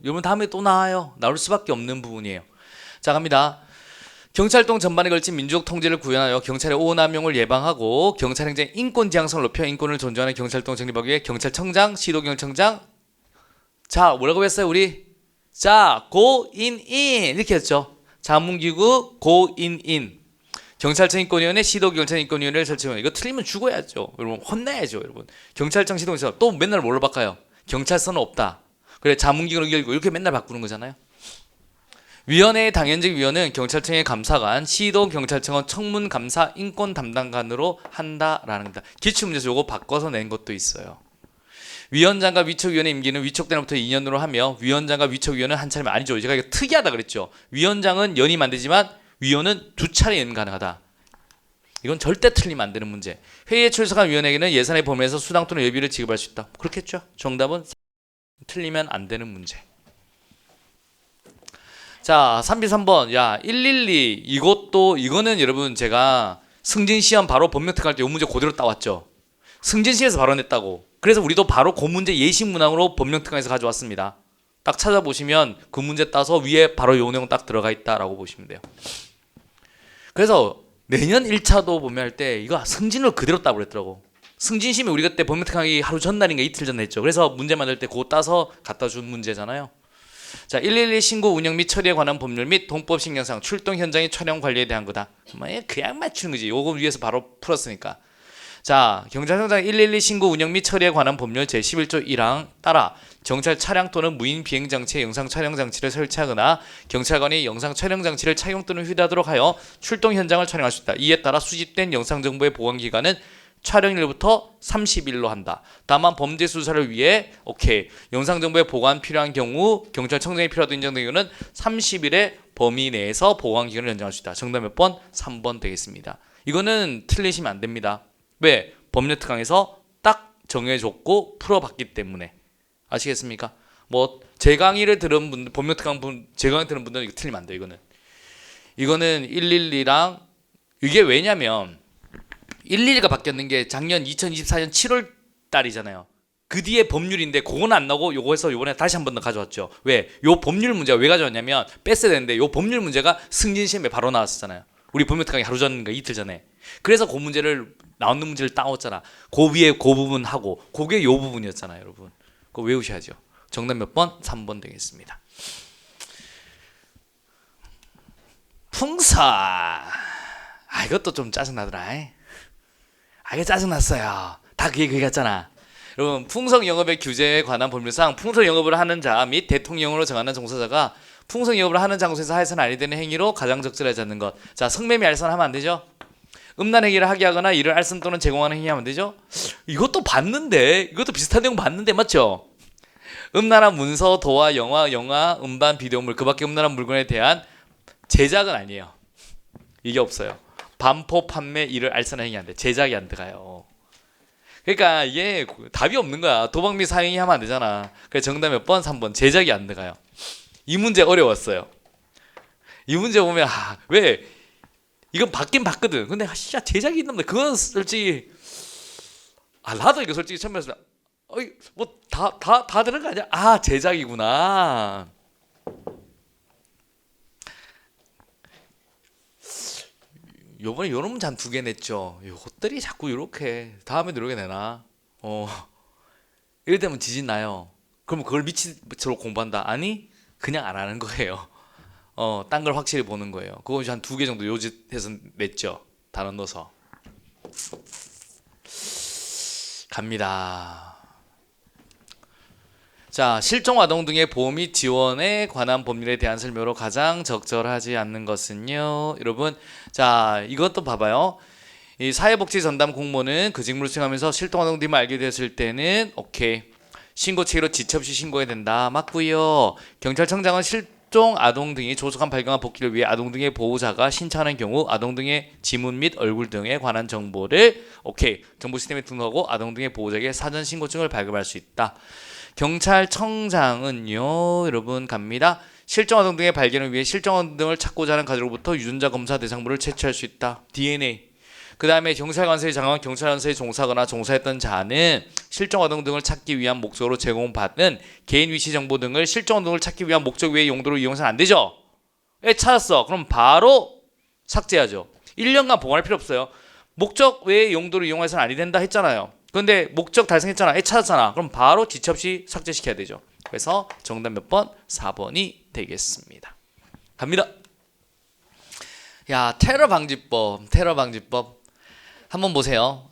여러분 다음에 또 나와요. 나올 수밖에 없는 부분이에요. 자, 갑니다. 경찰동 전반에 걸친 민주적 통제를 구현하여 경찰의 오남용을 예방하고 경찰 행정의 인권 지향성을 높여 인권을 존중하는 경찰동 정립하기 위해 경찰청장, 시도경찰청장. 자, 뭐라고 했어요 우리? 자, 고인인 이렇게 했죠. 자문기구 고인인. 경찰청 인권위원회, 시도경찰 인권위원회를 설치하면 이거 틀리면 죽어야죠. 여러분 혼내야죠. 여러분 경찰청, 시도경찰 또 맨날 뭘로 바꿔요? 경찰서는 없다. 그래, 자문기구는 열고 이렇게 맨날 바꾸는 거잖아요. 위원회의 당연직 위원은 경찰청의 감사관, 시도경찰청은 청문감사 인권담당관으로 한다라는 겁니다. 기출문제에서 요거 바꿔서 낸 것도 있어요. 위원장과 위촉위원의 임기는 위촉때부터 2년으로 하며 위원장과 위촉위원은 한 차례면 아니죠. 제가 이거 특이하다 그랬죠. 위원장은 연임 안 되지만 위원은 2차례 연임 가능하다. 이건 절대 틀리면 안 되는 문제. 회의에 출석한 위원에게는 예산의 범위에서 수당 또는 예비를 지급할 수 있다. 그렇겠죠. 정답은 틀리면 안 되는 문제. 자, 3B3번. 야, 112. 이거는 여러분 제가 승진시험 바로 법령특강할 때 이 문제 그대로 따왔죠. 승진시에서 바로 냈다고. 그래서 우리도 바로 그 문제 예시문항으로 법령특강에서 가져왔습니다. 딱 찾아보시면 그 문제 따서 위에 바로 요 내용 딱 들어가 있다라고 보시면 돼요. 그래서 내년 1차도 보면 할 때 이거 승진을 그대로 따고 그랬더라고. 승진시험에 우리 그때 법령특강이 하루 전날인가 이틀 전 냈죠. 그래서 문제 만들 때 그거 따서 갖다 준 문제잖아요. 자, 112 신고 운영 및 처리에 관한 법률 및 동법 신경사항, 출동 현장의 촬영 관리에 대한 거다. 그냥 맞추는 거지. 요거 위에서 바로 풀었으니까. 자, 경찰청장 112 신고 운영 및 처리에 관한 법률 제11조 1항 따라 경찰 차량 또는 무인 비행 장치에 영상 촬영 장치를 설치하거나 경찰관이 영상 촬영 장치를 착용 또는 휴대하도록 하여 출동 현장을 촬영할 수 있다. 이에 따라 수집된 영상 정보의 보관 기간은 촬영일부터 30일로 한다. 다만 범죄 수사를 위해 오케이. 영상 정보의 보관 필요한 경우 경찰청장이 필요하다 인정된 경우는 30일의 범위 내에서 보관 기간을 연장할 수 있다. 정답 몇 번? 3번 되겠습니다. 이거는 틀리시면 안 됩니다. 왜? 법률특강에서 딱 정해줬고 풀어봤기 때문에. 아시겠습니까? 뭐 제 강의를 들은 분들, 법률특강 제 강의 들은 분들은 이거 틀리면 안 돼요. 이거는 112랑 이게 왜냐면 112가 바뀌었는 게 작년 2024년 7월 달이잖아요. 그 뒤에 법률인데 그건 안 나오고 요거에서 요번에 다시 한 번 더 가져왔죠. 왜? 요 법률 문제가 왜 가져왔냐면 뺐어야 되는데 요 법률 문제가 승진시험에 바로 나왔었잖아요. 우리 법률특강이 하루 전인가 이틀 전에. 그래서 그 문제를 나오는 문제를 따왔잖아. 그 위에 그 부분 하고 그게 요 부분이었잖아요, 여러분. 그거 외우셔야죠. 정답 몇 번? 3번 되겠습니다. 풍선. 이것도 좀 짜증나더라. 이거 짜증났어요. 다 그게 같잖아. 여러분, 풍선 영업의 규제에 관한 법률상 풍선 영업을 하는 자 및 대통령으로 정하는 종사자가 풍선 영업을 하는 장소에서 해서는 아니 되는 행위로 가장 적절하지 않는 것. 자, 성매매 알선하면 안 되죠? 음란 행위를 하게 하거나 이를 알선 또는 제공하는 행위하면 안 되죠? 이것도 봤는데, 이것도 비슷한 내용 봤는데 맞죠? 음란한 문서, 도화, 영화, 음반, 비디오물, 그 밖에 음란한 물건에 대한 제작은 아니에요. 이게 없어요. 반포, 판매, 이를 알선하는 행위 안 돼. 제작이 안 들어가요. 그러니까 이게 답이 없는 거야. 도박 및 사행위 하면 안 되잖아. 그래서 정답 몇 번? 3번. 제작이 안 들어가요. 이 문제 어려웠어요. 이 문제 보면 왜 이건 받긴 받거든. 근데 제작이 있는데 그건 솔직히 나도 이거 솔직히 처음에 했을 때 다 되는 거 아니야? 제작이구나. 요번에 요런 문제 한 2개 냈죠. 요것들이 자꾸 이렇게 다음에 이렇게 내나? 이럴 때면 지진 나요. 그럼 그걸 미치도록 공부한다? 아니, 그냥 안 하는 거예요. 딴 걸 확실히 보는 거예요. 그거 한 2개 정도 요지해서 냈죠. 단원 넣어서. 갑니다. 자, 실종 아동 등의 보호 및 지원에 관한 법률에 대한 설명으로 가장 적절하지 않는 것은요. 여러분, 자, 이것도 봐봐요. 이 사회복지 전담 공무원은 그 직무를 수행하면서 실종 아동 등을 알게 되었을 때는 오케이. 신고 체계로 지체 없이 신고해야 된다. 맞고요. 경찰청장은 실종 아동 등이 조속한 발견과 복귀를 위해 아동 등의 보호자가 신청하는 경우 아동 등의 지문 및 얼굴 등에 관한 정보를 오케이. 정보 시스템에 등록하고 아동 등의 보호자에게 사전 신고증을 발급할 수 있다. 경찰청장은요, 여러분 갑니다. 실종 아동 등의 발견을 위해 실종 아동 등을 찾고자 하는 가족으로부터 유전자 검사 대상물을 채취할 수 있다. DNA. 그 다음에 경찰관서에 장관 경찰관서에 종사하거나 종사했던 자는 실종 아동 등을 찾기 위한 목적으로 제공받은 개인 위치 정보 등을 실종 아동 등을 찾기 위한 목적 외의 용도로 이용해서는 안 되죠. 찾았어. 그럼 바로 삭제하죠. 1년간 보관할 필요 없어요. 목적 외의 용도로 이용해서는 아니 된다 했잖아요. 근데 목적 달성했잖아. 찾았잖아. 그럼 바로 지체 없이 삭제시켜야 되죠. 그래서 정답 몇 번? 4번이 되겠습니다. 갑니다. 테러 방지법. 한번 보세요.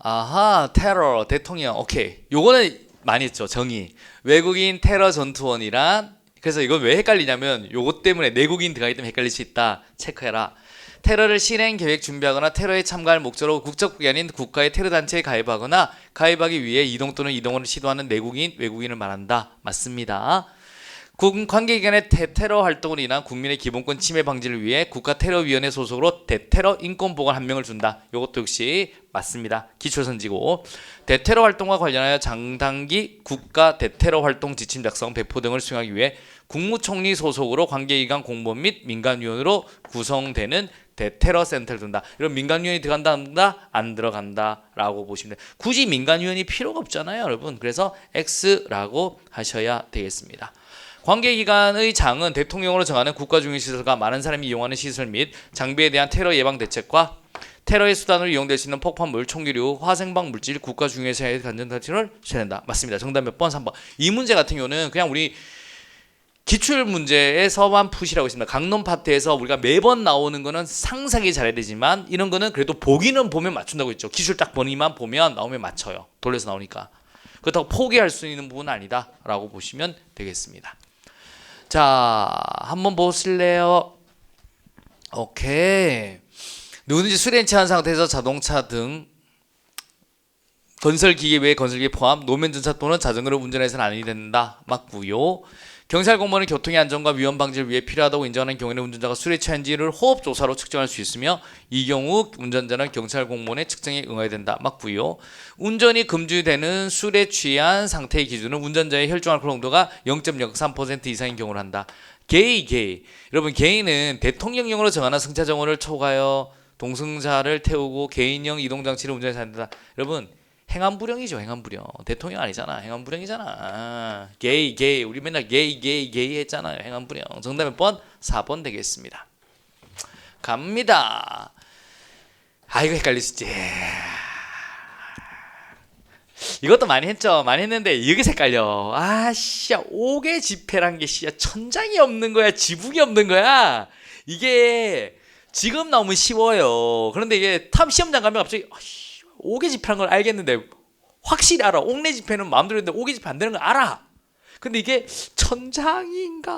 테러, 대통령. 오케이. 요거는 많이 했죠. 정의. 외국인 테러 전투원이란, 그래서 이건 왜 헷갈리냐면 요거 때문에 내국인 들어가기 때문에 헷갈릴 수 있다. 체크해라. 테러를 실행 계획 준비하거나 테러에 참가할 목적으로 국적국이 아닌 국가의 테러 단체에 가입하거나 가입하기 위해 이동 또는 이동을 시도하는 내국인, 외국인을 말한다. 맞습니다. 관계기관의 테러 활동으로 인한 국민의 기본권 침해 방지를 위해 국가테러위원회 소속으로 대테러 인권보관 한 명을 준다. 이것도 역시 맞습니다. 기초선지고 대테러 활동과 관련하여 장단기 국가 대테러 활동 지침 작성, 배포 등을 수행하기 위해 국무총리 소속으로 관계기관 공무원 및 민간위원으로 구성되는 대테러 센터를 둔다. 이런 민간위원이 들어간다? 안 들어간다? 라고 보시면 돼요. 굳이 민간위원이 필요가 없잖아요, 여러분. 그래서 X라고 하셔야 되겠습니다. 관계기관의 장은 대통령으로 정하는 국가중요시설과 많은 사람이 이용하는 시설 및 장비에 대한 테러 예방 대책과 테러의 수단으로 이용될 수 있는 폭발물, 총기류, 화생방 물질, 국가중요시설의 간전단체를 수행한다. 맞습니다. 정답 몇 번? 3번. 이 문제 같은 경우는 그냥 우리 기출 문제에서만 푸시라고 있습니다. 강론 파트에서 우리가 매번 나오는 거는 상세하게 잘해야 되지만 이런 거는 그래도 보기는 보면 맞춘다고 했죠. 기출 딱 보니만 보면 나오면 맞춰요. 돌려서 나오니까. 그렇다고 포기할 수 있는 부분은 아니다 라고 보시면 되겠습니다. 자, 한번 보실래요? 오케이. 누구든지 술 취한 상태에서 자동차 등 건설기계 외 건설기계 포함 노면전차 또는 자전거를 운전해서는 아니 된다. 맞고요. 경찰 공무원은 교통의 안전과 위험 방지를 위해 필요하다고 인정하는 경우에는 운전자가 술에 취한지를 호흡 조사로 측정할 수 있으며 이 경우 운전자는 경찰 공무원의 측정에 응해야 된다. 맞고요. 운전이 금지되는 술에 취한 상태의 기준은 운전자의 혈중 알코올 농도가 0.03% 이상인 경우를 한다. 게이. 여러분, 게이는 대통령령으로 정하는 승차 정원을 초과하여 동승자를 태우고 개인용 이동장치를 운전해서 한다. 여러분, 행안부령이죠. 행안부령. 대통령 아니잖아. 행안부령이잖아. 게이. 우리 맨날 게이 했잖아요. 행안부령. 정답 몇 번? 4번 되겠습니다. 갑니다. 이거 헷갈릴 수 있지. 이것도 많이 했죠. 많이 했는데 이게 헷갈려. 5개 지폐란 게 천장이 없는 거야. 지붕이 없는 거야. 이게 지금 나오면 쉬워요. 그런데 이게 탐 시험장 가면 갑자기 5개 집회라는 걸 알겠는데 확실히 알아. 옥내 집회는 마음대로 했는데 5개 집회 안 되는 걸 알아. 근데 이게 천장인가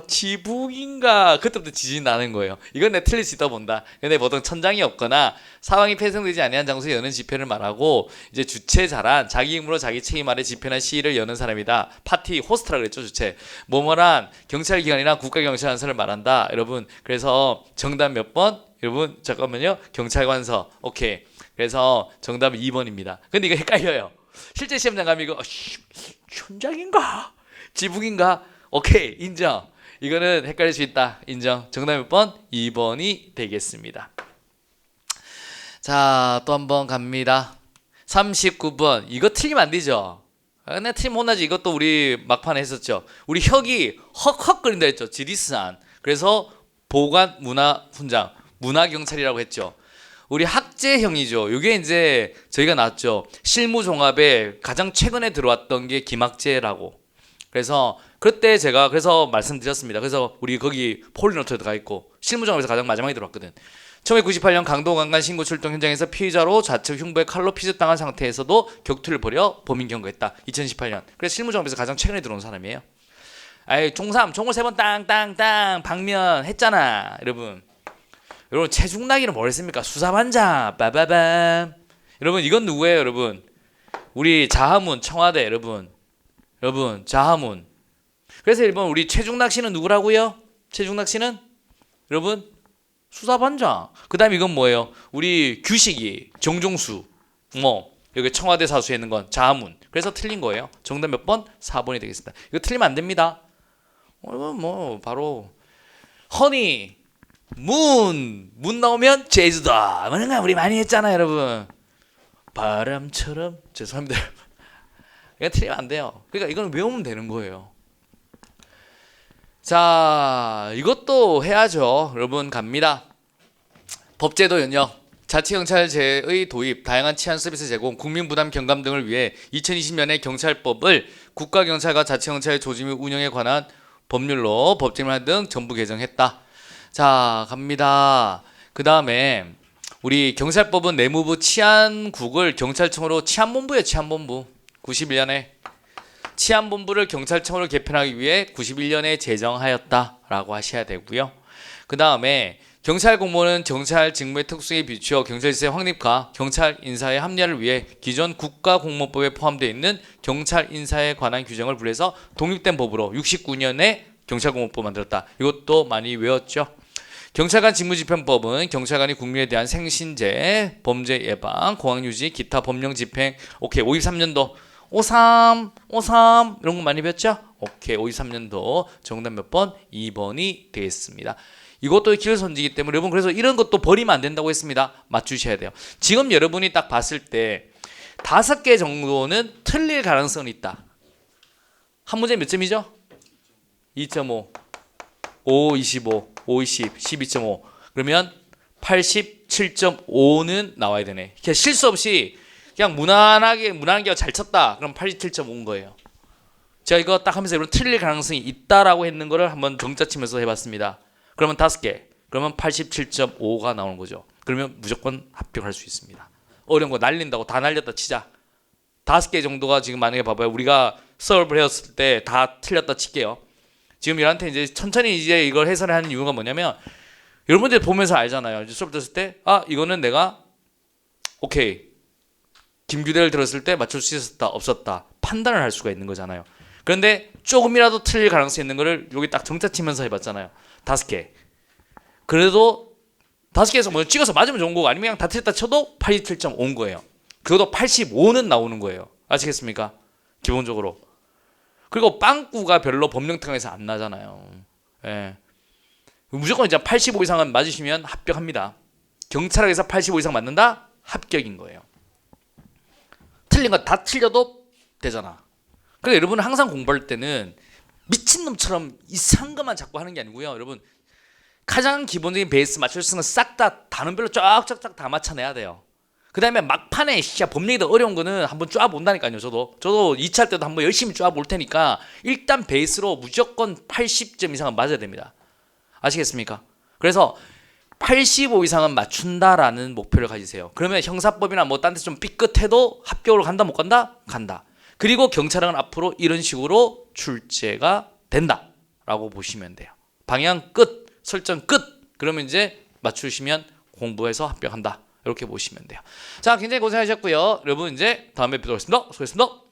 지붕인가 그때부터 지진이 나는 거예요. 이건 내가 틀릴 수 있다 본다. 근데 보통 천장이 없거나 상황이 편성되지 아니한 장소에 여는 집회를 말하고 이제 주최자란 자기 힘으로 자기 책임 아래 집회나 시위를 여는 사람이다. 파티 호스트라 그랬죠. 주최 뭐뭐란 경찰기관이나 국가경찰관서를 말한다. 여러분 그래서 정답 몇 번? 여러분 잠깐만요. 경찰관서 오케이. 그래서 정답은 2번입니다. 근데 이거 헷갈려요. 실제 시험장 가면 이거 천장인가 지붕인가 오케이 인정. 이거는 헷갈릴 수 있다 인정. 정답 몇 번? 2번이 되겠습니다. 자 또 한 번 갑니다. 39번 이거 틀리면 안 되죠. 근데 틀리면 혼나지. 이것도 우리 막판에 했었죠. 우리 혁이 헉헉거린다 했죠. 지리스한. 그래서 보관 문화 훈장 문화경찰이라고 했죠. 우리 학제형이죠. 이게 이제 저희가 나왔죠. 실무종합에 가장 최근에 들어왔던 게 김학제라고. 그래서 그때 제가 그래서 말씀드렸습니다. 그래서 우리 거기 폴리노트에도 가 있고 실무종합에서 가장 마지막에 들어왔거든. 1998년 강도 강간 신고 출동 현장에서 피의자로 좌측 흉부에 칼로 피습당한 상태에서도 격투를 벌여 범인 경고했다. 2018년. 그래서 실무종합에서 가장 최근에 들어온 사람이에요. 아이 총3 총을 3번 땅땅땅 방면 했잖아 여러분. 여러분 최중락이는 뭐랬습니까? 수사반장 빠바밤. 여러분 이건 누구예요 여러분? 우리 자하문 청와대 여러분 자하문. 그래서 일본 우리 최중락 씨는 누구라고요? 최중락 씨는 여러분 수사반장. 그 다음에 이건 뭐예요? 우리 규식이 정종수 여기 청와대 사수에 있는 건 자하문. 그래서 틀린 거예요. 정답 몇 번? 4번이 되겠습니다. 이거 틀리면 안 됩니다. 뭐 바로 허니 문 나오면 제주다. 뭐는가 우리 많이 했잖아 여러분. 바람처럼 죄송합니다. 이거 틀리면 안 돼요. 그러니까 이건 외우면 되는 거예요. 자 이것도 해야죠. 여러분 갑니다. 법제도 연역 자치경찰제의 도입, 다양한 치안 서비스 제공, 국민 부담 경감 등을 위해 2020년에 경찰법을 국가경찰과 자치경찰의 조직 및 운영에 관한 법률로 법제화 등 전부 개정했다. 자 갑니다. 그 다음에 우리 경찰법은 내무부 치안국을 경찰청으로 치안본부예요. 치안본부 91년에 치안본부를 경찰청으로 개편하기 위해 91년에 제정하였다라고 하셔야 되고요. 그 다음에 경찰 공무원은 경찰 직무의 특성에 비추어 경찰 시스템 확립과 경찰 인사의 합리화를 위해 기존 국가공무원법에 포함되어 있는 경찰 인사에 관한 규정을 분리해서 독립된 법으로 69년에 경찰공무원법 만들었다. 이것도 많이 외웠죠. 경찰관 직무집행법은 경찰관이 국민에 대한 생신제, 범죄 예방, 공항 유지, 기타 법령 집행. 오케이 53년도 53 이런 거 많이 배웠죠? 오케이 53년도 정답 몇 번? 2번이 되겠습니다. 이것도 기술선지이기 때문에 여러분 그래서 이런 것도 버리면 안 된다고 했습니다. 맞추셔야 돼요. 지금 여러분이 딱 봤을 때 5개 정도는 틀릴 가능성이 있다. 한 문제 몇 점이죠? 2.5 5, 25 5, 20 12.5 그러면 87.5는 나와야 되네. 그냥 실수 없이 그냥 무난하게 잘 쳤다. 그럼 87.5인 거예요. 제가 이거 딱 하면서 여러분 틀릴 가능성이 있다라고 했는 거를 한번 정자 치면서 해봤습니다. 그러면 5개. 그러면 87.5가 나오는 거죠. 그러면 무조건 합격할 수 있습니다. 어려운 거 날린다고 다 날렸다 치자. 5개 정도가 지금 만약에 봐봐요. 우리가 수업을 해왔을 때 다 틀렸다 칠게요. 지금 여러분한테 이제 천천히 이제 이걸 해설하는 이유가 뭐냐면 여러분들 보면서 알잖아요. 이제 수업 들었을 때 이거는 내가 오케이 김규대를 들었을 때 맞출 수 있었다 없었다 판단을 할 수가 있는 거잖아요. 그런데 조금이라도 틀릴 가능성이 있는 거를 여기 딱 정자 치면서 해봤잖아요. 5개. 그래도 5개에서 뭐 찍어서 맞으면 좋은 거고 아니면 그냥 다 틀렸다 쳐도 87.5인 거예요. 그것도 85는 나오는 거예요. 아시겠습니까? 기본적으로. 그리고 빵꾸가 별로 법령특강에서 안 나잖아요. 예. 무조건 이제 85 이상은 맞으시면 합격합니다. 경찰학에서 85 이상 맞는다? 합격인 거예요. 틀린 거 다 틀려도 되잖아. 그러니까 여러분은 항상 공부할 때는 미친놈처럼 이상한 것만 자꾸 하는 게 아니고요. 여러분 가장 기본적인 베이스 맞출 수 있는 건 싹 다 단원별로 쫙쫙쫙 다 맞춰내야 돼요. 그 다음에 막판에 법령이 더 어려운 거는 한번 쫙 본다니까요. 저도 2차 할 때도 한번 열심히 쫙 볼 테니까 일단 베이스로 무조건 80점 이상은 맞아야 됩니다. 아시겠습니까? 그래서 85 이상은 맞춘다라는 목표를 가지세요. 그러면 형사법이나 뭐 딴 데 좀 삐끗해도 합격으로 간다 못 간다? 간다. 그리고 경찰은 앞으로 이런 식으로 출제가 된다라고 보시면 돼요. 방향 끝, 설정 끝. 그러면 이제 맞추시면 공부해서 합격한다. 이렇게 보시면 돼요. 자, 굉장히 고생하셨고요. 여러분 이제 다음에 뵙도록 하겠습니다. 수고하셨습니다.